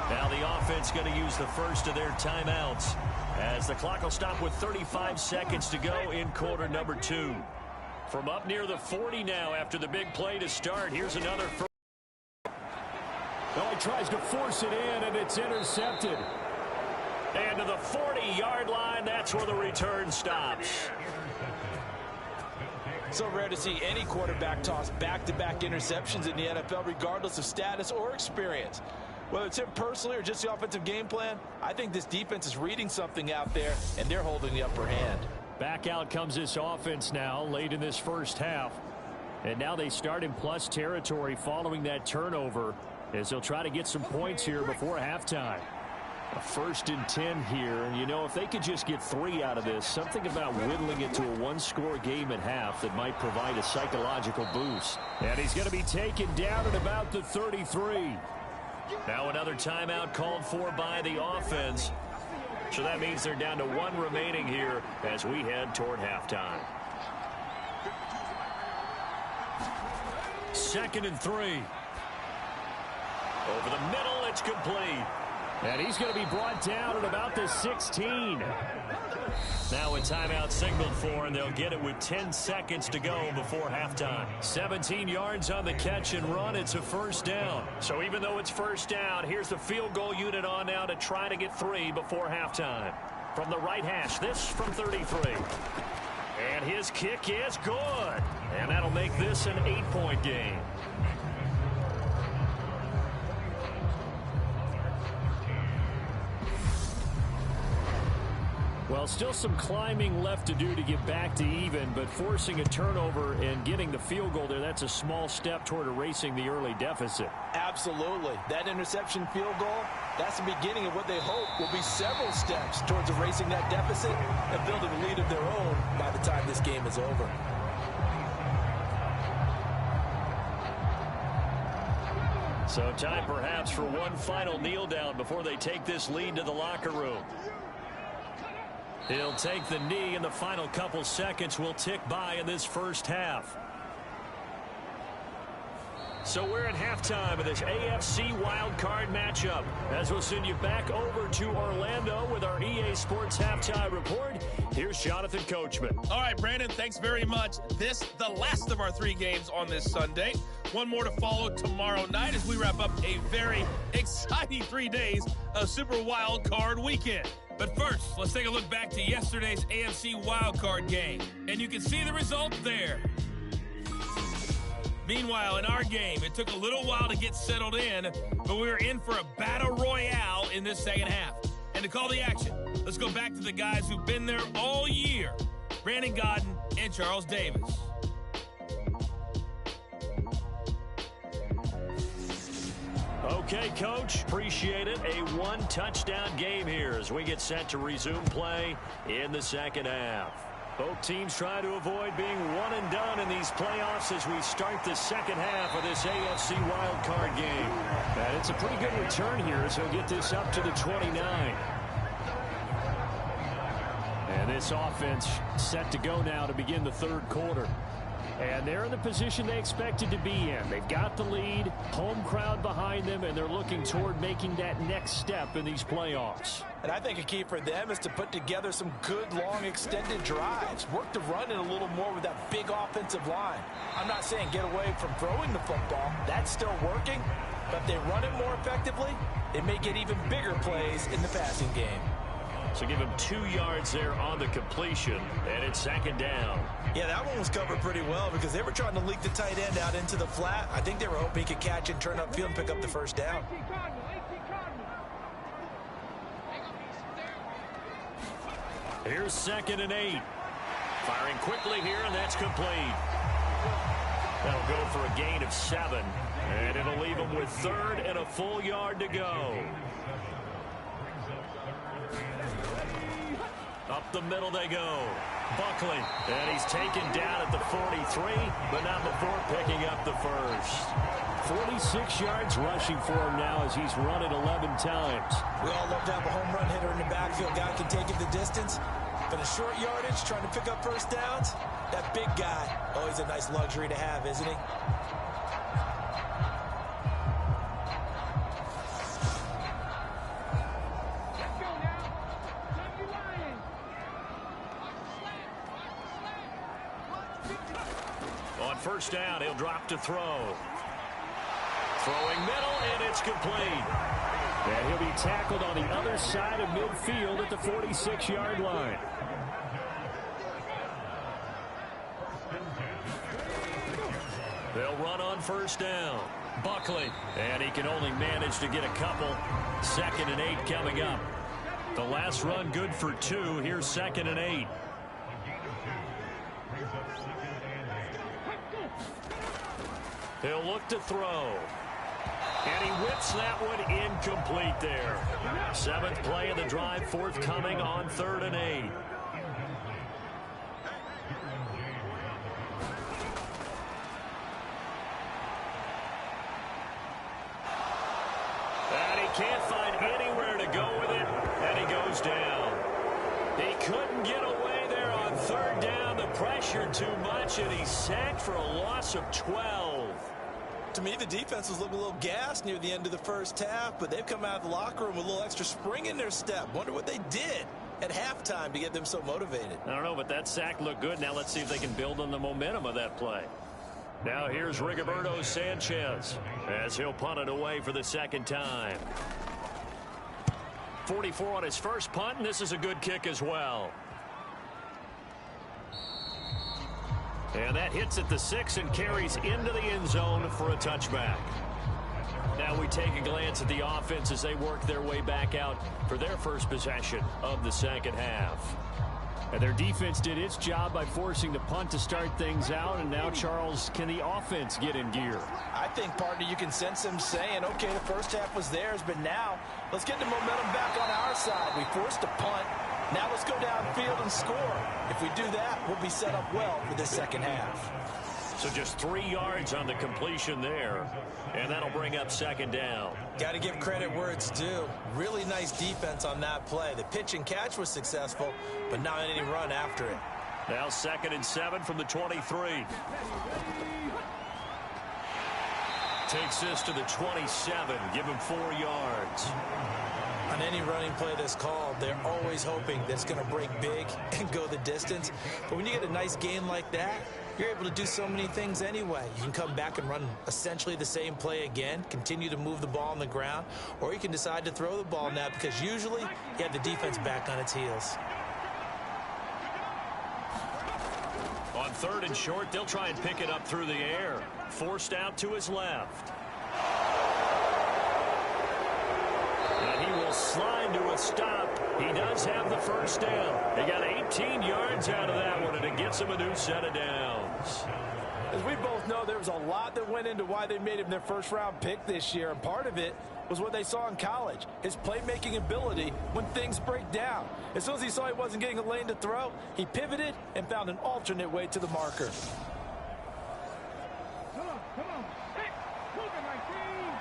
S2: Now the offense going to use the first of their timeouts as the clock will stop with 35 seconds to go in quarter number 2. From up near the 40 now after the big play to start. Here's another first.
S6: Oh, he tries to force it in, and it's intercepted.
S2: And to the 40-yard line, that's where the return stops.
S3: So rare to see any quarterback toss back-to-back interceptions in the NFL, regardless of status or experience. Whether it's him personally or just the offensive game plan, I think this defense is reading something out there, and they're holding the upper hand.
S6: Back out comes this offense now late in this first half. And now they start in plus territory following that turnover as they'll try to get some points here before halftime. A 1st and 10 here, and you know, if they could just get 3 out of this, something about whittling it to a 1-score game at half that might provide a psychological boost.
S2: And he's going to be taken down at about the 33. Now another timeout called for by the offense. So that means they're down to 1 remaining here as we head toward halftime. 2nd and 3. Over the middle, it's complete.
S6: And he's going to be brought down at about the 16.
S2: Now a timeout signaled for, and they'll get it with 10 seconds to go before halftime. 17 yards on the catch and run. It's a first down. So even though it's first down, here's the field goal unit on now to try to get 3 before halftime. From the right hash, this from 33. And his kick is good. And that'll make this an 8-point game.
S6: Well, still some climbing left to do to get back to even, but forcing a turnover and getting the field goal there, that's a small step toward erasing the early deficit.
S3: Absolutely. That interception field goal, that's the beginning of what they hope will be several steps towards erasing that deficit and building a lead of their own by the time this game is over.
S2: So time perhaps for one final kneel down before they take this lead to the locker room. He'll take the knee, and the final couple seconds will tick by in this first half. So we're at halftime of this AFC WildCard matchup. As we'll send you back over to Orlando with our EA Sports Halftime Report, here's Jonathan Coachman.
S7: All right, Brandon, thanks very much. This, the last of our 3 games on this Sunday. One more to follow tomorrow night as we wrap up a very exciting 3 days of Super WildCard weekend. But first, let's take a look back to yesterday's AFC WildCard game. And you can see the result there. Meanwhile, in our game, it took a little while to get settled in, but we were in for a battle royale in this second half. And to call the action, let's go back to the guys who've been there all year, Brandon Godden and Charles Davis.
S2: Okay, Coach, appreciate it. A 1-touchdown game here as we get set to resume play in the second half. Both teams try to avoid being one and done in these playoffs as we start the second half of this AFC wildcard game.
S6: And it's a pretty good return here as he'll get this up to the 29. This offense set to go now to begin the third quarter. And they're in the position they expected to be in. They've got the lead, home crowd behind them, and they're looking toward making that next step in these playoffs.
S3: And I think a key for them is to put together some good, long, extended drives. Work the run in a little more with that big offensive line. I'm not saying get away from throwing the football. That's still working. But if they run it more effectively, they may get even bigger plays in the passing game.
S2: So give him 2 yards there on the completion, and it's second down.
S4: Yeah, that one was covered pretty well because they were trying to leak the tight end out into the flat. I think they were hoping he could catch and turn upfield and pick up the first down.
S2: Here's 2nd and 8. Firing quickly here, and that's complete. That'll go for a gain of 7, and it'll leave him with 3rd and a full yard to go. Up the middle they go. Buckley, and he's taken down at the 43, but not before picking up the first.
S6: 46 yards rushing for him now as he's run it 11 times.
S4: We all love to have a home run hitter in the backfield. Guy can take it the distance. But a short yardage, trying to pick up first downs, that big guy, always a nice luxury to have, isn't he?
S2: On first down, he'll drop to throw. Throwing middle, and it's complete.
S6: And he'll be tackled on the other side of midfield at the 46-yard line.
S2: They'll run on first down. Buckley, and he can only manage to get a couple. 2nd and 8 coming up. The last run good for 2. Here's 2nd and 8. He'll look to throw. And he whips that one incomplete there. 7th play of the drive, forthcoming on 3rd and 8. And he can't find anywhere to go with it, and he goes down. He couldn't get away there on 3rd down. The pressure too much, and he's sacked for a loss of 12.
S4: To me, the defense was looking a little gassed near the end of the first half, but they've come out of the locker room with a little extra spring in their step. Wonder what they did at halftime to get them so motivated.
S2: I don't know, but that sack looked good. Now let's see if they can build on the momentum of that play. Now here's Rigoberto Sanchez as he'll punt it away for the 2nd time. 44 on his first punt, and this is a good kick as well. And that hits at the 6 and carries into the end zone for a touchback. Now we take a glance at the offense as they work their way back out for their first possession of the second half.
S6: And their defense did its job by forcing the punt to start things out. And now, Charles, can the offense get in gear?
S3: I think, partner, you can sense them saying, okay, the first half was theirs, but now let's get the momentum back on our side. We forced a punt. Now let's go downfield and score. If we do that, we'll be set up well for this second half.
S2: So just 3 yards on the completion there, and that'll bring up 2nd down.
S4: Got to give credit where it's due. Really nice defense on that play. The pitch and catch was successful, but not any run after it.
S2: Now 2nd and 7 from the 23. Takes this to the 27. Give him 4 yards.
S4: On any running play that's called, they're always hoping that it's going to break big and go the distance. But when you get a nice gain like that, you're able to do so many things anyway. You can come back and run essentially the same play again, continue to move the ball on the ground, or you can decide to throw the ball now because usually you have the defense back on its heels.
S2: On 3rd and short, they'll try and pick it up through the air. Forced out to his left. And he will slide to a stop. He does have the first down. He got 18 yards out of that one, and it gets him a new set of downs.
S3: As we both know, there was a lot that went into why they made him their first-round pick this year, and part of it was what they saw in college, his playmaking ability when things break down. As soon as he saw he wasn't getting a lane to throw, he pivoted and found an alternate way to the marker.
S5: Come on. Hey, move it, my team.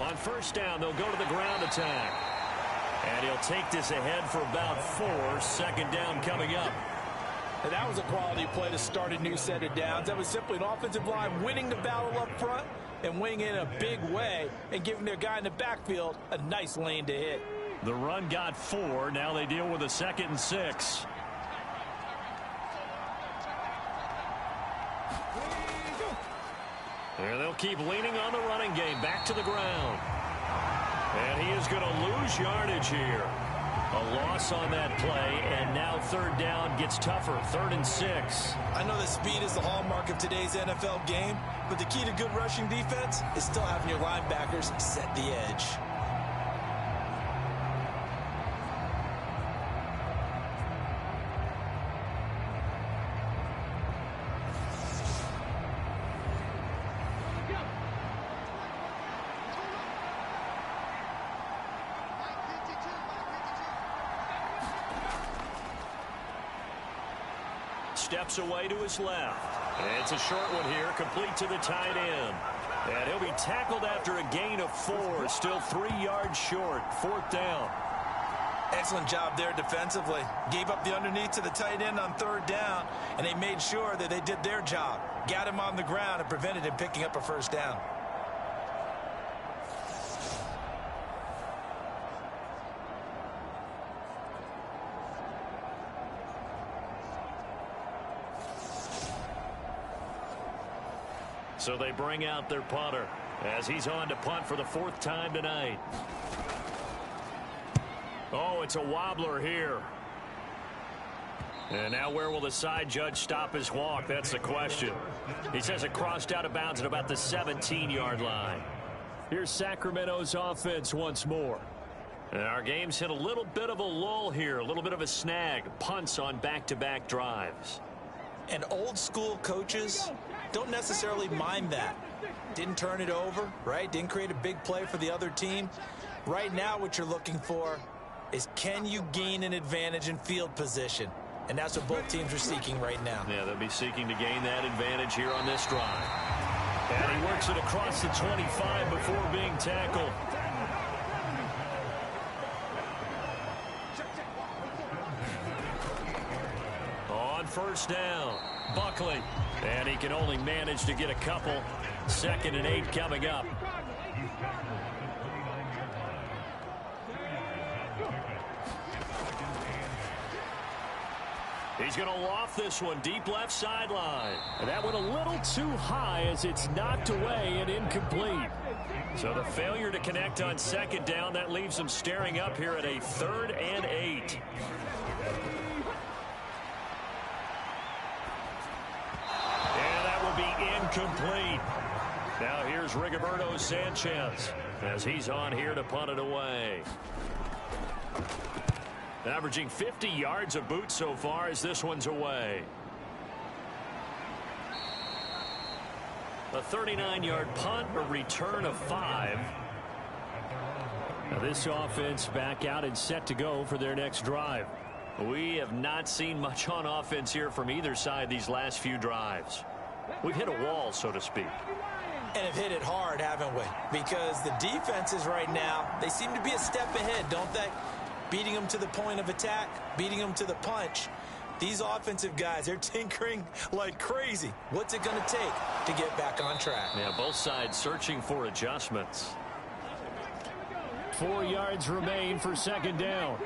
S2: On first down, they'll go to the ground attack.
S6: And he'll take this ahead for about 4. Second down coming up.
S3: And that was a quality play to start a new set of downs. That was simply an offensive line winning the battle up front and winning in a big way and giving their guy in the backfield a nice lane to hit.
S6: The run got 4. Now they deal with a 2nd and 6. And they'll keep leaning on the running game. Back to the ground. And he is going to lose yardage here. A loss on that play, and now 3rd down gets tougher. 3rd and 6.
S4: I know that speed is the hallmark of today's NFL game, but the key to good rushing defense is still having your linebackers set the edge.
S6: Steps away to his left. And it's a short one here, complete to the tight end. And he'll be tackled after a gain of 4. Still 3 yards short. 4th down.
S4: Excellent job there defensively. Gave up the underneath to the tight end on 3rd down, and they made sure that they did their job. Got him on the ground and prevented him picking up a 1st down.
S6: So they bring out their punter as he's on to punt for the 4th time tonight. Oh, it's a wobbler here. And now where will the side judge stop his walk? That's the question. He says it crossed out of bounds at about the 17-yard line. Here's Sacramento's offense once more. And our game's hit a little bit of a lull here, a little bit of a snag. Punts on back-to-back drives.
S4: And old school coaches don't necessarily mind that. Didn't turn it over, right? Didn't create a big play for the other team. Right now what you're looking for is, can you gain an advantage in field position? And that's what both teams are seeking right now.
S6: Yeah, they'll be seeking to gain that advantage here on this drive. And he works it across the 25 before being tackled. On 1st down, Buckley. And he can only manage to get a couple. 2nd and 8 coming up. He's going to loft this one deep left sideline. And that went a little too high as it's knocked away and incomplete. So the failure to connect on 2nd down, that leaves them staring up here at a 3rd and 8. And that will be incomplete. Now here's Rigoberto Sanchez as he's on here to punt it away. Averaging 50 yards of boot so far as this one's away. A 39-yard punt, a return of 5. Now this offense back out and set to go for their next drive. We have not seen much on offense here from either side these last few drives. We've hit a wall, so to speak.
S4: And have hit it hard, haven't we? Because the defenses right now, they seem to be a step ahead, don't they? Beating them to the point of attack, beating them to the punch. These offensive guys, they're tinkering like crazy. What's it going to take to get back on track?
S6: Yeah, both sides searching for adjustments.
S2: 4 yards remain for 2nd down.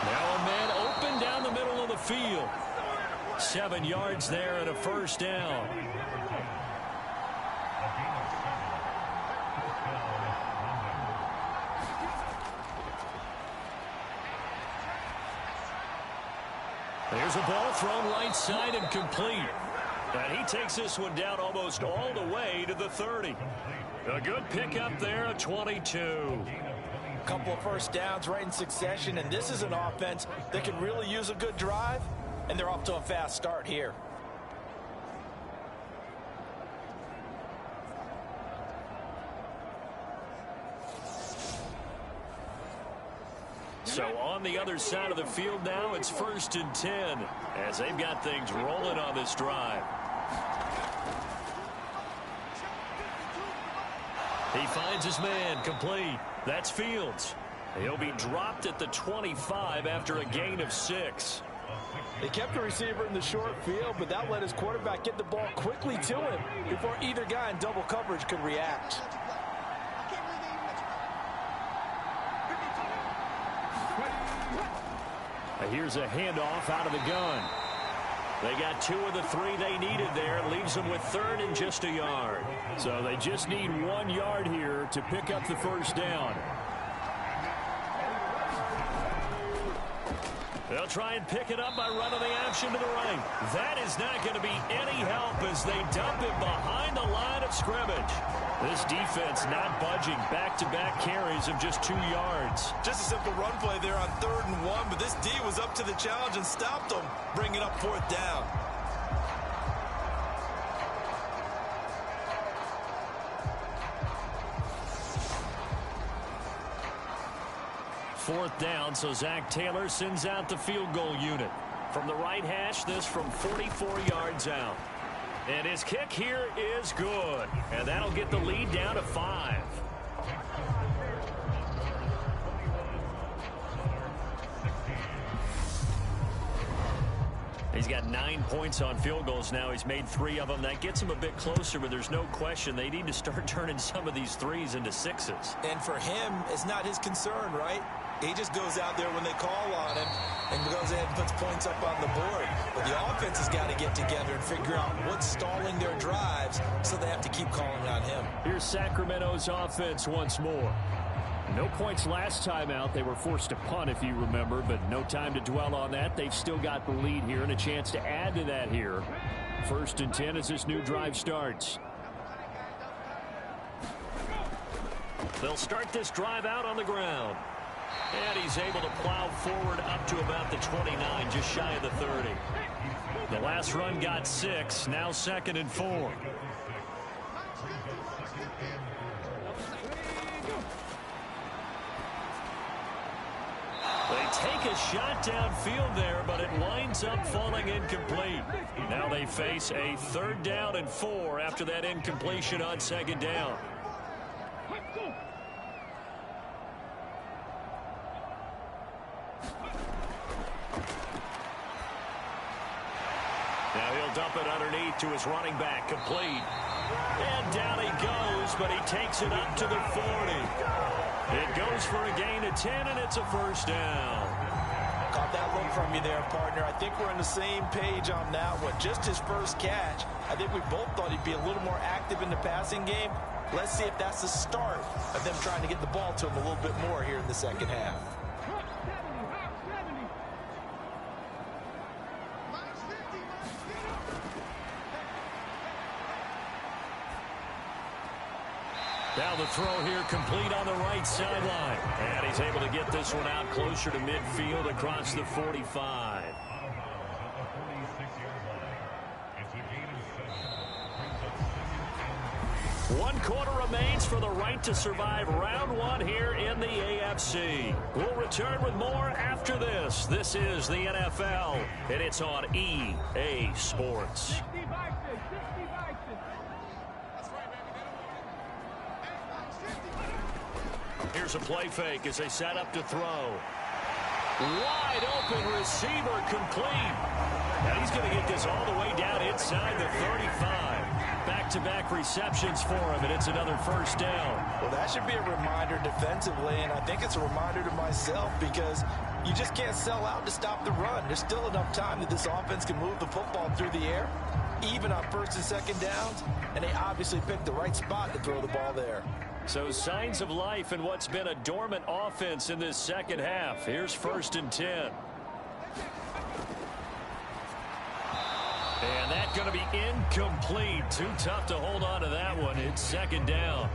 S2: Now a man open down the middle of the field. 7 yards there and a 1st down. There's a ball thrown right side and complete. And he takes this one down almost all the way to the 30. A good pickup there, a 22.
S3: A couple of 1st downs right in succession, and this is an offense that can really use a good drive, and they're off to a fast start here.
S6: So on the other side of the field now, it's 1st and 10 as they've got things rolling on this drive.
S2: He finds his man, complete. That's Fields. He'll be dropped at the 25 after a gain of 6.
S3: They kept the receiver in the short field, but that let his quarterback get the ball quickly to him before either guy in double coverage could react.
S6: Here's a handoff out of the gun.
S2: They got 2 of the 3 they needed there. Leaves them with 3rd and just a yard.
S6: So they just need 1 yard here to pick up the first down.
S2: They'll try and pick it up by running the option to the right. That is not going to be any help as they dump it behind the line of scrimmage. This defense not budging. Back-to-back carries of just 2 yards.
S4: Just a simple run play there on 3rd and 1, but this D was up to the challenge and stopped them, bringing up 4th down.
S2: Fourth down, so Zach Taylor sends out the field goal unit. From the right hash, this from 44 yards out. And his kick here is good. And that'll get the lead down to 5. He's got 9 points on field goals now. He's made 3 of them. That gets him a bit closer, but there's no question they need to start turning some of these 3s into 6s.
S4: And for him, it's not his concern, right? He just goes out there when they call on him and goes ahead and puts points up on the board. But the offense has got to get together and figure out what's stalling their drives, so they have to keep calling on him.
S6: Here's Sacramento's offense once more. No points last time out. They were forced to punt, if you remember, but no time to dwell on that. They've still got the lead here and a chance to add to that here. 1st and 10 as this new drive starts.
S2: They'll start this drive out on the ground. And he's able to plow forward up to about the 29, just shy of the 30. The last run got 6, now 2nd and 4. They take a shot downfield there, but it winds up falling incomplete. Now they face a 3rd down and 4 after that incompletion on 2nd down. Now he'll dump it underneath to his running back, complete. And down he goes, but he takes it up to the 40. It goes for a gain of 10, and it's a 1st down.
S3: Caught that look from you there, partner. I think we're on the same page on that one. Just his first catch. I think we both thought he'd be a little more active in the passing game. Let's see if that's the start of them trying to get the ball to him a little bit more here in the second half.
S2: Now the throw here complete on the right sideline. And he's able to get this one out closer to midfield across the 45. One quarter remains for the right to survive round 1 here in the AFC. We'll return with more after this. This is the NFL, and it's on EA Sports. Here's a play fake as they set up to throw. Wide open receiver, complete. Now he's going to get this all the way down inside the 35. Back-to-back receptions for him, and it's another 1st down.
S3: Well, that should be a reminder defensively, and I think it's a reminder to myself because you just can't sell out to stop the run. There's still enough time that this offense can move the football through the air, even on 1st and 2nd downs, and they obviously picked the right spot to throw the ball there.
S2: So signs of life in what's been a dormant offense in this second half. Here's 1st and 10. And that's going to be incomplete. Too tough to hold on to that one. It's 2nd down.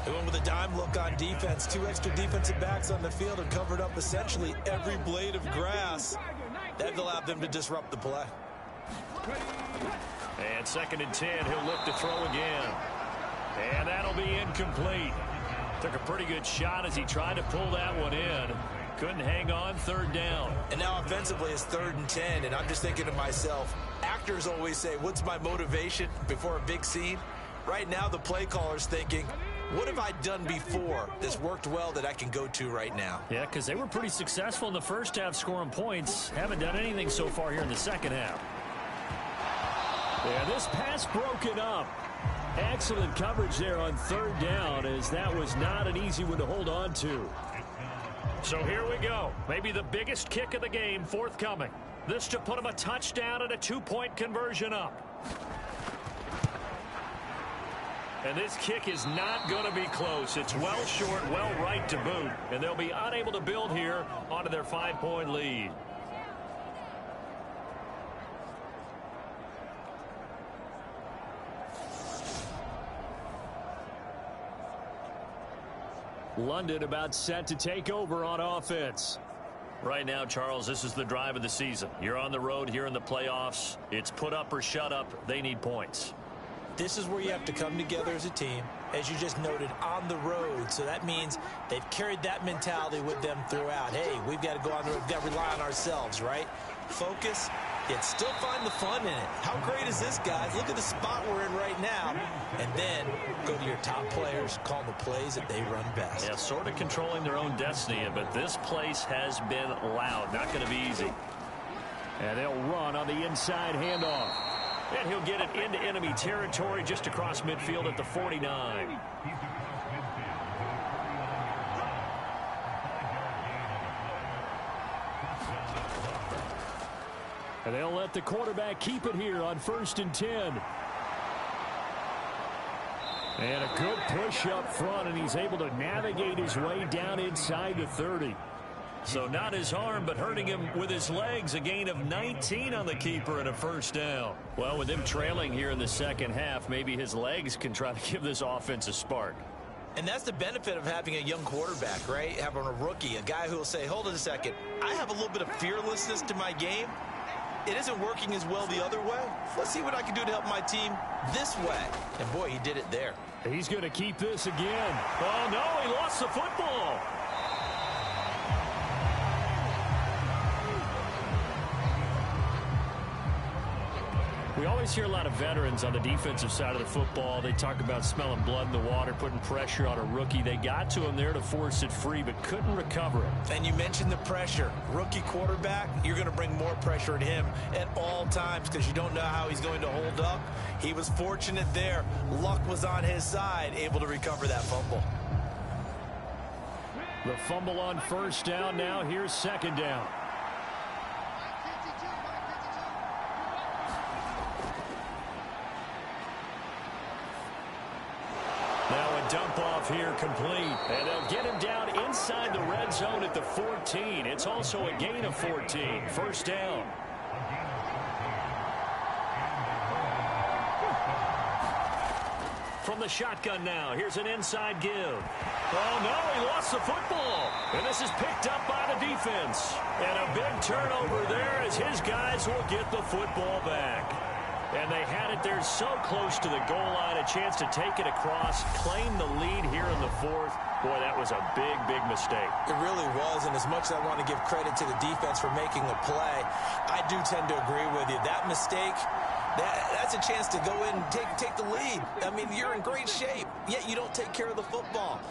S4: They went with a dime look on defense. 2 extra defensive backs on the field and covered up essentially every blade of grass. That allowed them to disrupt the play.
S2: And 2nd and 10. He'll look to throw again. And that'll be incomplete. Took a pretty good shot as he tried to pull that one in. Couldn't hang on. 3rd down.
S4: And now offensively it's 3rd and 10. And I'm just thinking to myself, actors always say, what's my motivation before a big scene? Right now the play caller's thinking, what have I done before that's worked well that I can go to right now?
S6: Yeah, because they were pretty successful in the first half scoring points. Haven't done anything so far here in the second half. Yeah, this pass broken up. Excellent coverage there on third down, as that was not an easy one to hold on to. So here we go. Maybe the biggest kick of the game forthcoming. This to put him a touchdown and a 2-point conversion up. And this kick is not going to be close. It's well short, well right to boot. And they'll be unable to build here onto their 5-point lead. London about set to take over on offense. Right now, Charles, this is the drive of the season. You're on the road here in the playoffs. It's put up or shut up. They need points.
S4: This is where you have to come together as a team, as you just noted, on the road. So that means they've carried that mentality with them throughout. Hey, we've got to go on the road. We've got to rely on ourselves, right? Focus, yet still find the fun in it. How great is this, guys? Look at the spot we're in right now. And then go to your top players, call the plays that they run best.
S6: Yeah, sort of controlling their own destiny, but this place has been loud. Not going to be easy. And they'll run on the inside handoff. And he'll get it into enemy territory just across midfield at the 49. And they'll let the quarterback keep it here on 1st and 10. And a good push up front, and he's able to navigate his way down inside the 30. So not his arm, but hurting him with his legs. A gain of 19 on the keeper and a first down. Well, with him trailing here in the second half, maybe his legs can try to give this offense a spark.
S4: And that's the benefit of having a young quarterback, right? Having a rookie, a guy who will say, hold it a second, I have a little bit of fearlessness to my game. It isn't working as well the other way. Let's see what I can do to help my team this way. And boy, he did it there.
S6: He's going to keep this again. Oh, no, he lost the football. We always hear a lot of veterans on the defensive side of the football. They talk about smelling blood in the water, putting pressure on a rookie. They got to him there to force it free, but couldn't recover it.
S4: And you mentioned the pressure. Rookie quarterback, you're going to bring more pressure at him at all times because you don't know how he's going to hold up. He was fortunate there. Luck was on his side, able to recover that fumble.
S6: The fumble on first down now. Here's second down. Dump off here complete, and they'll get him down inside the red zone at the 14. It's also a gain of 14. First down. From the shotgun now, here's an inside give. Oh, no, he lost the football. And this is picked up by the defense. And a big turnover there as his guys will get the football back. And they had it there so close to the goal line, a chance to take it across, claim the lead here in the fourth. Boy, that was a big, big mistake.
S4: It really was, and as much as I want to give credit to the defense for making the play, I do tend to agree with you. That mistake, that's a chance to go in and take the lead. I mean, you're in great shape, yet you don't take care of the football.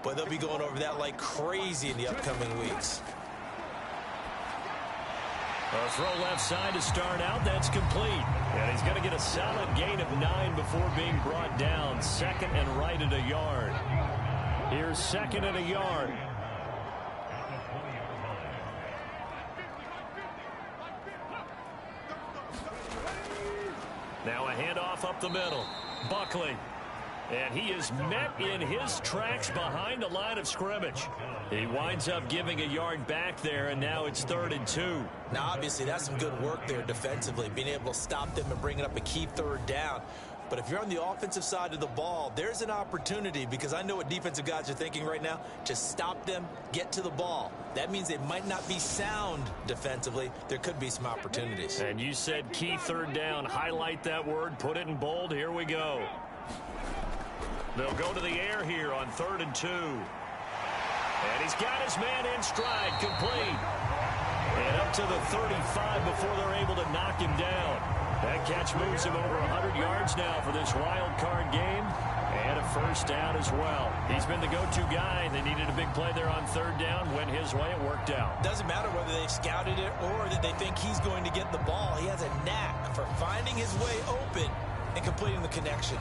S4: But they'll be going over that like crazy in the upcoming weeks.
S6: A throw left side to start out. That's complete. And he's going to get a solid gain of 9 before being brought down. Second and right at a yard. Here's second and a yard. Now a handoff up the middle. Buckley. And he is met in his tracks behind the line of scrimmage. He winds up giving a yard back there, and now it's 3rd and 2.
S4: Now, obviously, that's some good work there defensively, being able to stop them and bringing up a key 3rd down. But if you're on the offensive side of the ball, there's an opportunity, because I know what defensive guys are thinking right now. Just stop them, get to the ball. That means they might not be sound defensively. There could be some opportunities.
S6: And you said key 3rd down. Highlight that word. Put it in bold. Here we go. They'll go to the air here on 3rd and 2. And he's got his man in stride, complete. And up to the 35 before they're able to knock him down. That catch moves him over 100 yards now for this wild card game. And a first down as well. He's been the go-to guy. They needed a big play there on third down. Went his way. It worked out.
S4: Doesn't matter whether they've scouted it or that they think he's going to get the ball. He has a knack for finding his way open and completing the connection.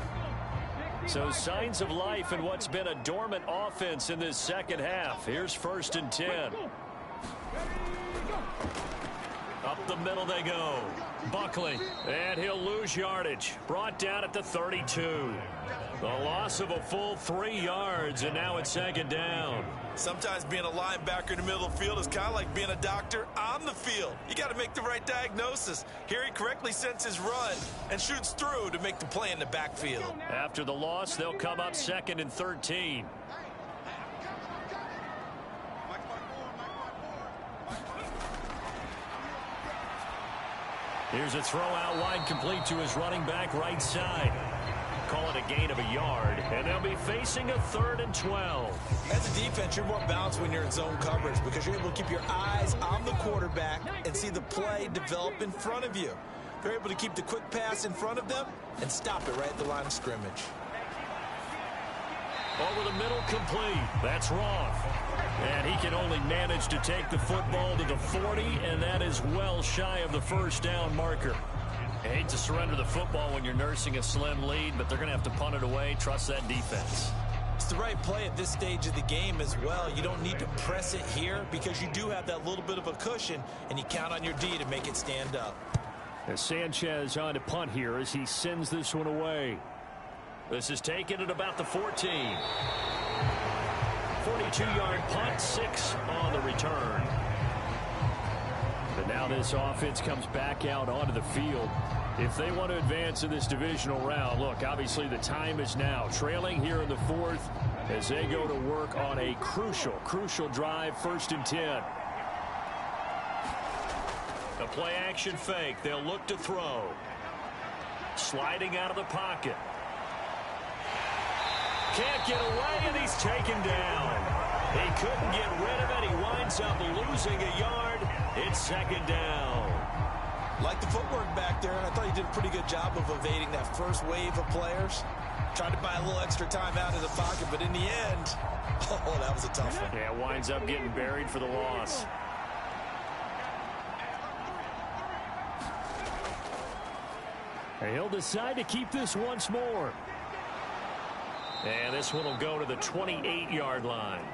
S6: So signs of life in what's been a dormant offense in this second half. Here's 1st and 10. Up the middle they go. Buckley. And he'll lose yardage. Brought down at the 32. The loss of a full 3 yards, and now it's 2nd down.
S4: Sometimes being a linebacker in the middle of the field is kind of like being a doctor on the field. You got to make the right diagnosis. Here he correctly sends his run and shoots through to make the play in the backfield.
S6: After the loss, they'll come up 2nd and 13. Here's a throw out wide, complete to his running back right side. Call it a gain of a yard, and they'll be facing a 3rd and 12.
S4: As a defense, you're more balanced when you're in zone coverage because you're able to keep your eyes on the quarterback and see the play develop in front of you. They're able to keep the quick pass in front of them and stop it right at the line of scrimmage.
S6: Over the middle, complete. That's Roth. And he can only manage to take the football to the 40, and that is well shy of the first down marker. I hate to surrender the football when you're nursing a slim lead, but they're going to have to punt it away. Trust that defense.
S4: It's the right play at this stage of the game as well. You don't need to press it here because you do have that little bit of a cushion, and you count on your D to make it stand up.
S6: As Sanchez on to punt here as he sends this one away. This is taken at about the 14. 42-yard punt, 6 on the return. But now this offense comes back out onto the field. If they want to advance in this divisional round, look, obviously the time is now. Trailing here in the 4th as they go to work on a crucial drive, 1st and 10. A play-action fake. They'll look to throw. Sliding out of the pocket. Can't get away, and he's taken down. He couldn't get rid of it. He winds up losing a yard. It's 2nd down.
S4: Like the footwork back there, and I thought he did a pretty good job of evading that first wave of players. Tried to buy a little extra time out of the pocket, but in the end, oh, that was a tough one.
S6: Yeah, winds up getting buried for the loss. And he'll decide to keep this once more. And this one will go to the 28-yard line.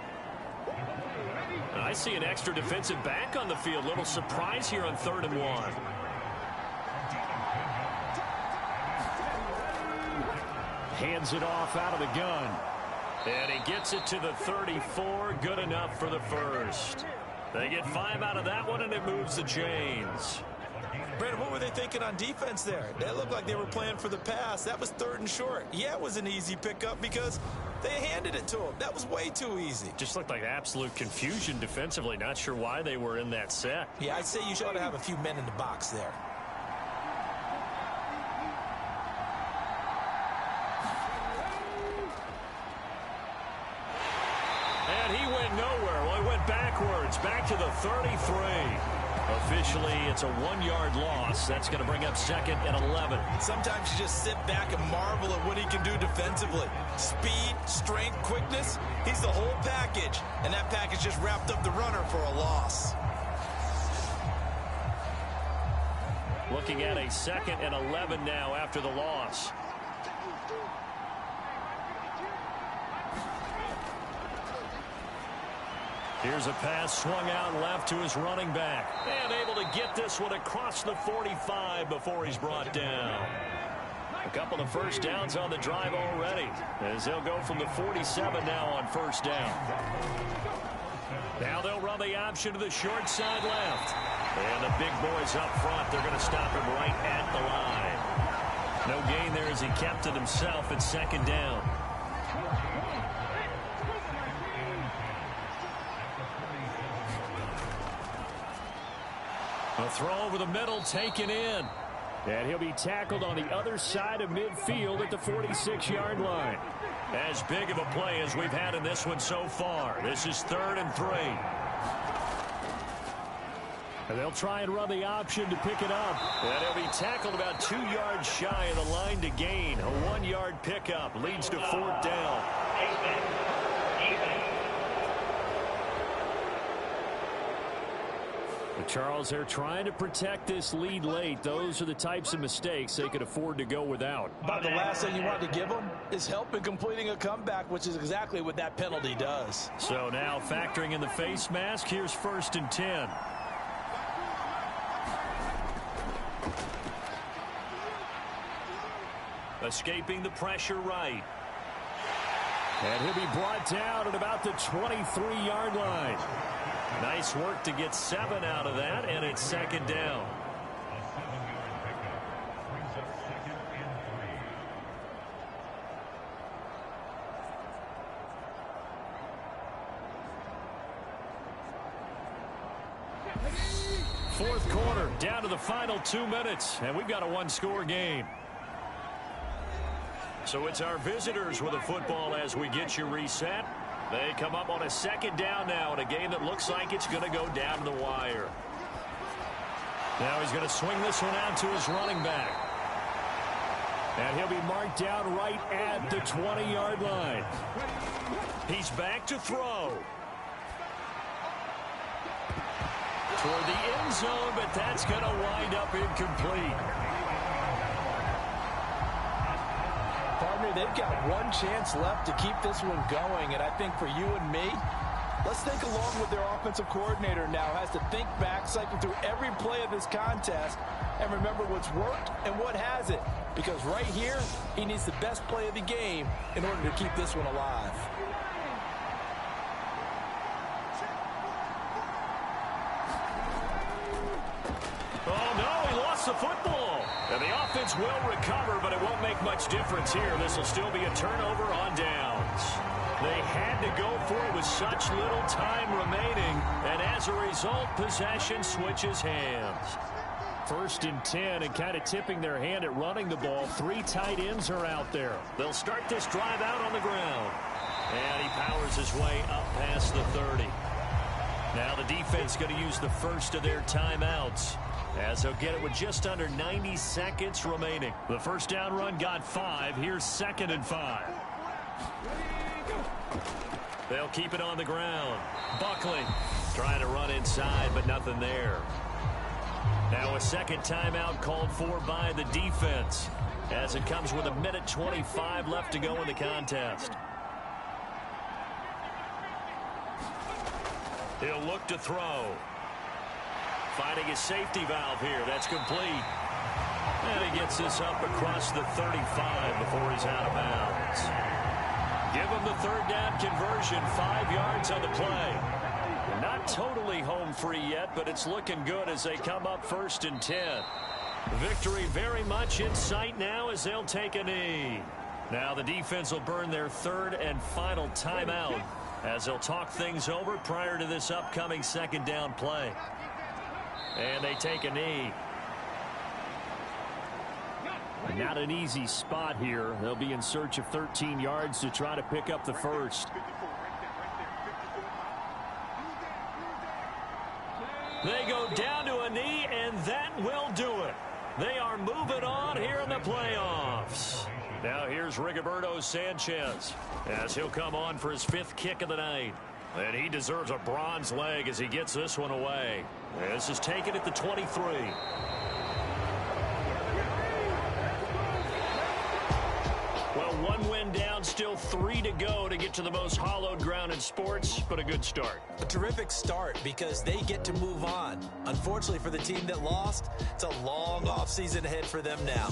S6: And I see an extra defensive back on the field. Little surprise here on 3rd and 1. Hands it off out of the gun. And he gets it to the 34. Good enough for the first. They get 5 out of that one, and it moves the chains.
S4: Brandon, what were they thinking on defense there? They looked like they were playing for the pass. That was 3rd and short. Yeah, it was an easy pickup because they handed it to him. That was way too easy.
S6: Just looked like absolute confusion defensively. Not sure why they were in that set.
S4: Yeah, I'd say you ought to have a few men in the box there.
S6: And he went nowhere. Well, he went backwards, back to the 33. Officially, it's a 1-yard loss. That's going to bring up 2nd and 11.
S4: Sometimes you just sit back and marvel at what he can do defensively. Speed, strength, quickness. He's the whole package. And that package just wrapped up the runner for a loss.
S6: Looking at a 2nd and 11 now after the loss. Here's a pass swung out left to his running back. And able to get this one across the 45 before he's brought down. A couple of first downs on the drive already, as they'll go from the 47 now on 1st down. Now they'll run the option to the short side left. And the big boys up front, they're going to stop him right at the line. No gain there as he kept it himself at 2nd down. A throw over the middle taken in. And he'll be tackled on the other side of midfield at the 46-yard line. As big of a play as we've had in this one so far. This is 3rd and 3. And they'll try and run the option to pick it up. And he'll be tackled about 2 yards shy of the line to gain. A 1-yard pickup leads to 4th down. But Charles, they're trying to protect this lead late. Those are the types of mistakes they could afford to go without.
S3: About the last thing you want to give them is help in completing a comeback, which is exactly what that penalty does.
S6: So now factoring in the face mask, here's 1st and 10. Escaping the pressure right. And he'll be brought down at about the 23-yard line. Nice work to get 7 out of that, and it's 2nd down. Fourth quarter, down to the final 2 minutes, and we've got a 1-score game. So it's our visitors with the football as we get you reset. They come up on a 2nd down now in a game that looks like it's going to go down to the wire. Now he's going to swing this one out to his running back. And he'll be marked down right at the 20-yard line. He's back to throw. Toward the end zone, but that's going to wind up incomplete.
S3: Partner, they've got one chance left to keep this one going, and I think for you and me, let's think along with their offensive coordinator now. Has to think back, cycle through every play of this contest, and remember what's worked and what hasn't. Because right here, he needs the best play of the game in order to keep this one alive.
S6: Oh, no, he lost the football. And the offense will recover, but it won't make much difference here. This will still be a turnover on downs. They had to go for it with such little time remaining, and as a result, possession switches hands. 1st and 10, and kind of tipping their hand at running the ball. 3 tight ends are out there. They'll start this drive out on the ground. And he powers his way up past the 30. Now the defense going to use the first of their timeouts, as they'll get it with just under 90 seconds remaining. The first down run got 5. Here's 2nd and 5. They'll keep it on the ground. Buckley trying to run inside, but nothing there. Now a second timeout called for by the defense, as it comes with 1:25 left to go in the contest. He'll look to throw. Finding his safety valve here. That's complete. And he gets this up across the 35 before he's out of bounds. Give him the 3rd down conversion. 5 yards on the play. Not totally home free yet, but it's looking good as they come up 1st and 10. Victory very much in sight now as they'll take a knee. Now the defense will burn their 3rd and final timeout, as they'll talk things over prior to this upcoming 2nd down play. And they take a knee. Not an easy spot here. They'll be in search of 13 yards to try to pick up the first. They go down to a knee, and that will do it. They are moving on here in the playoffs. Now here's Rigoberto Sanchez, as he'll come on for his 5th kick of the night. And he deserves a bronze leg as he gets this one away. This is taken at the 23. Well, 1 win down, still 3 to go to get to the most hallowed ground in sports, but a good start.
S4: A terrific start because they get to move on. Unfortunately for the team that lost, it's a long offseason ahead for them now.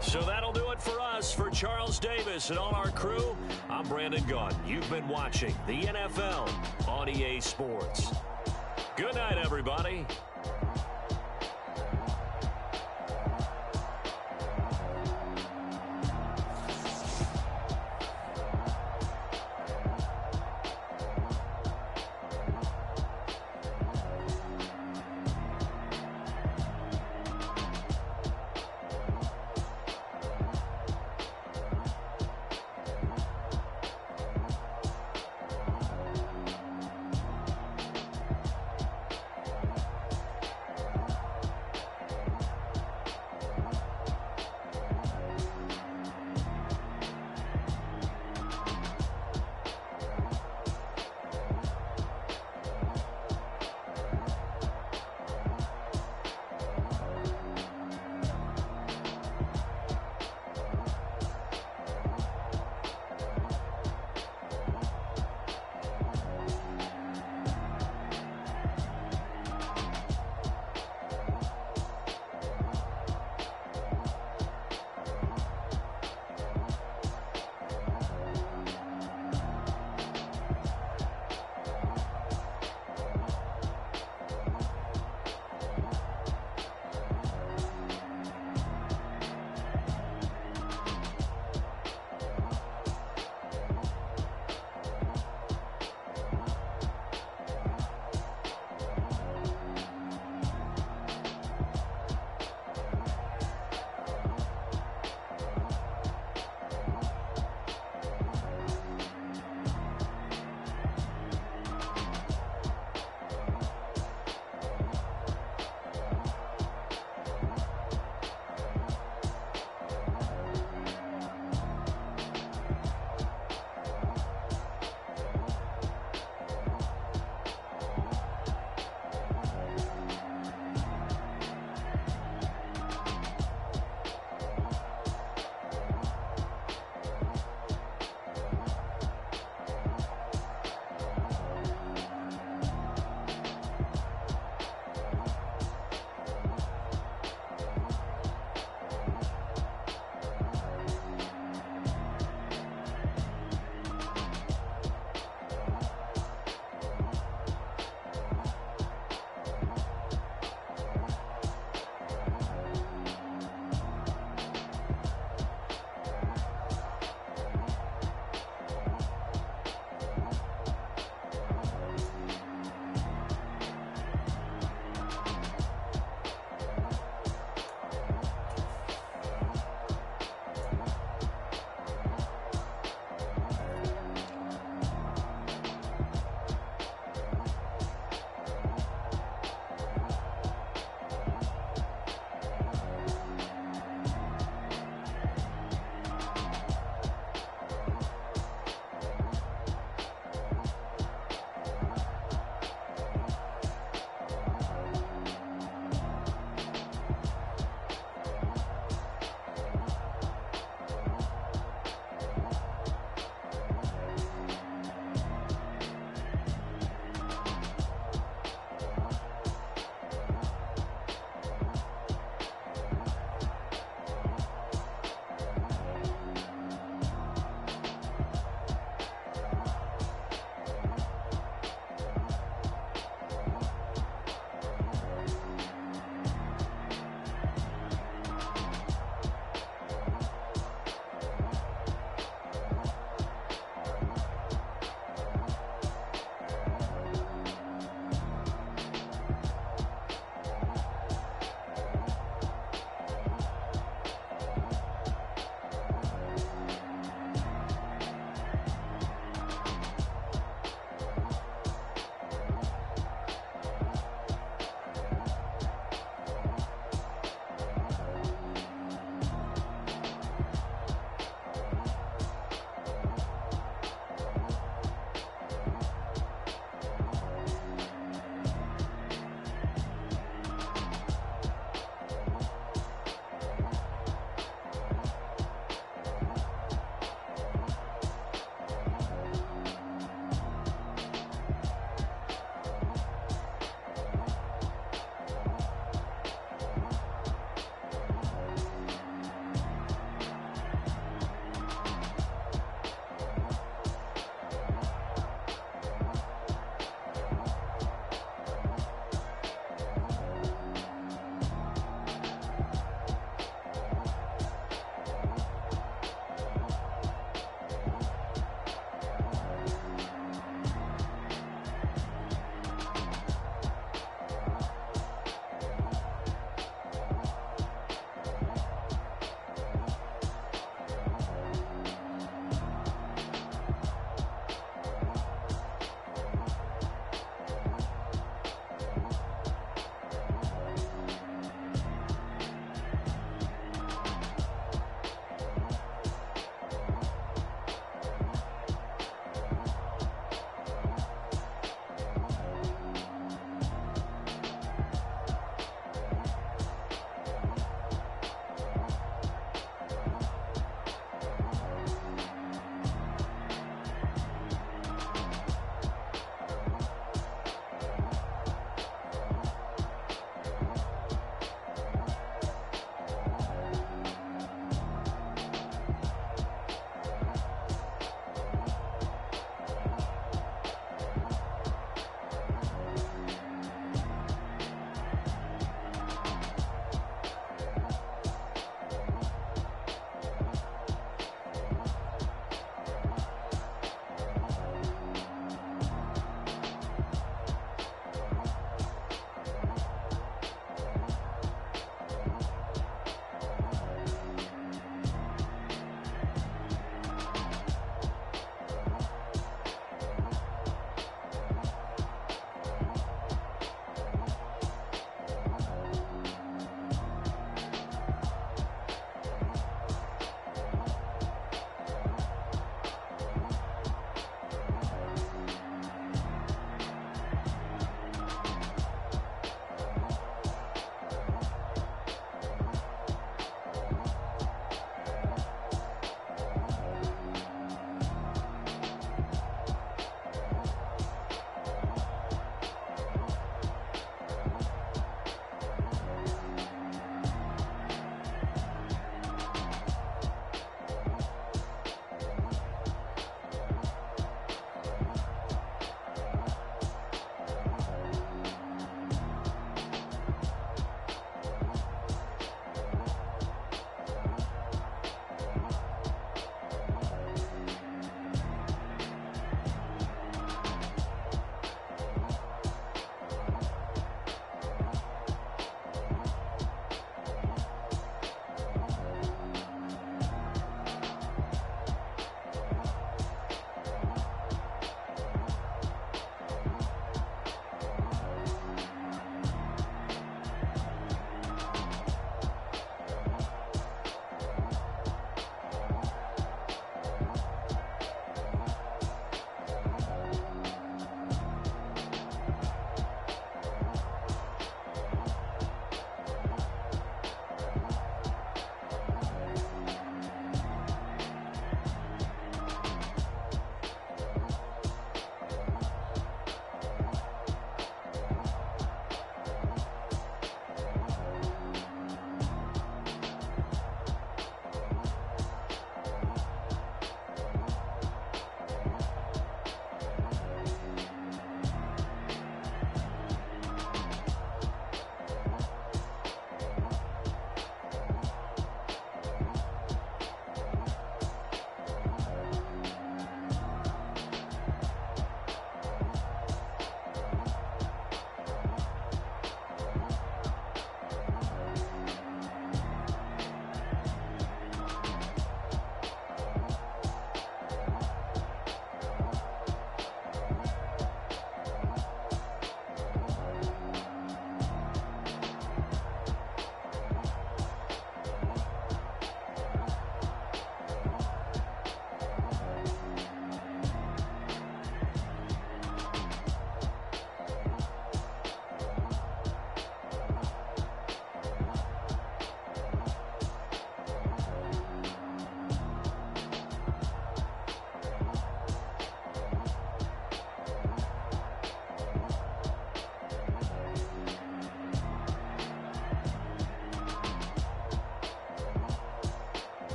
S6: So that'll do it for us. For Charles Davis and all our crew, I'm Brandon Gaudin. You've been watching the NFL on EA Sports. Good night, everybody.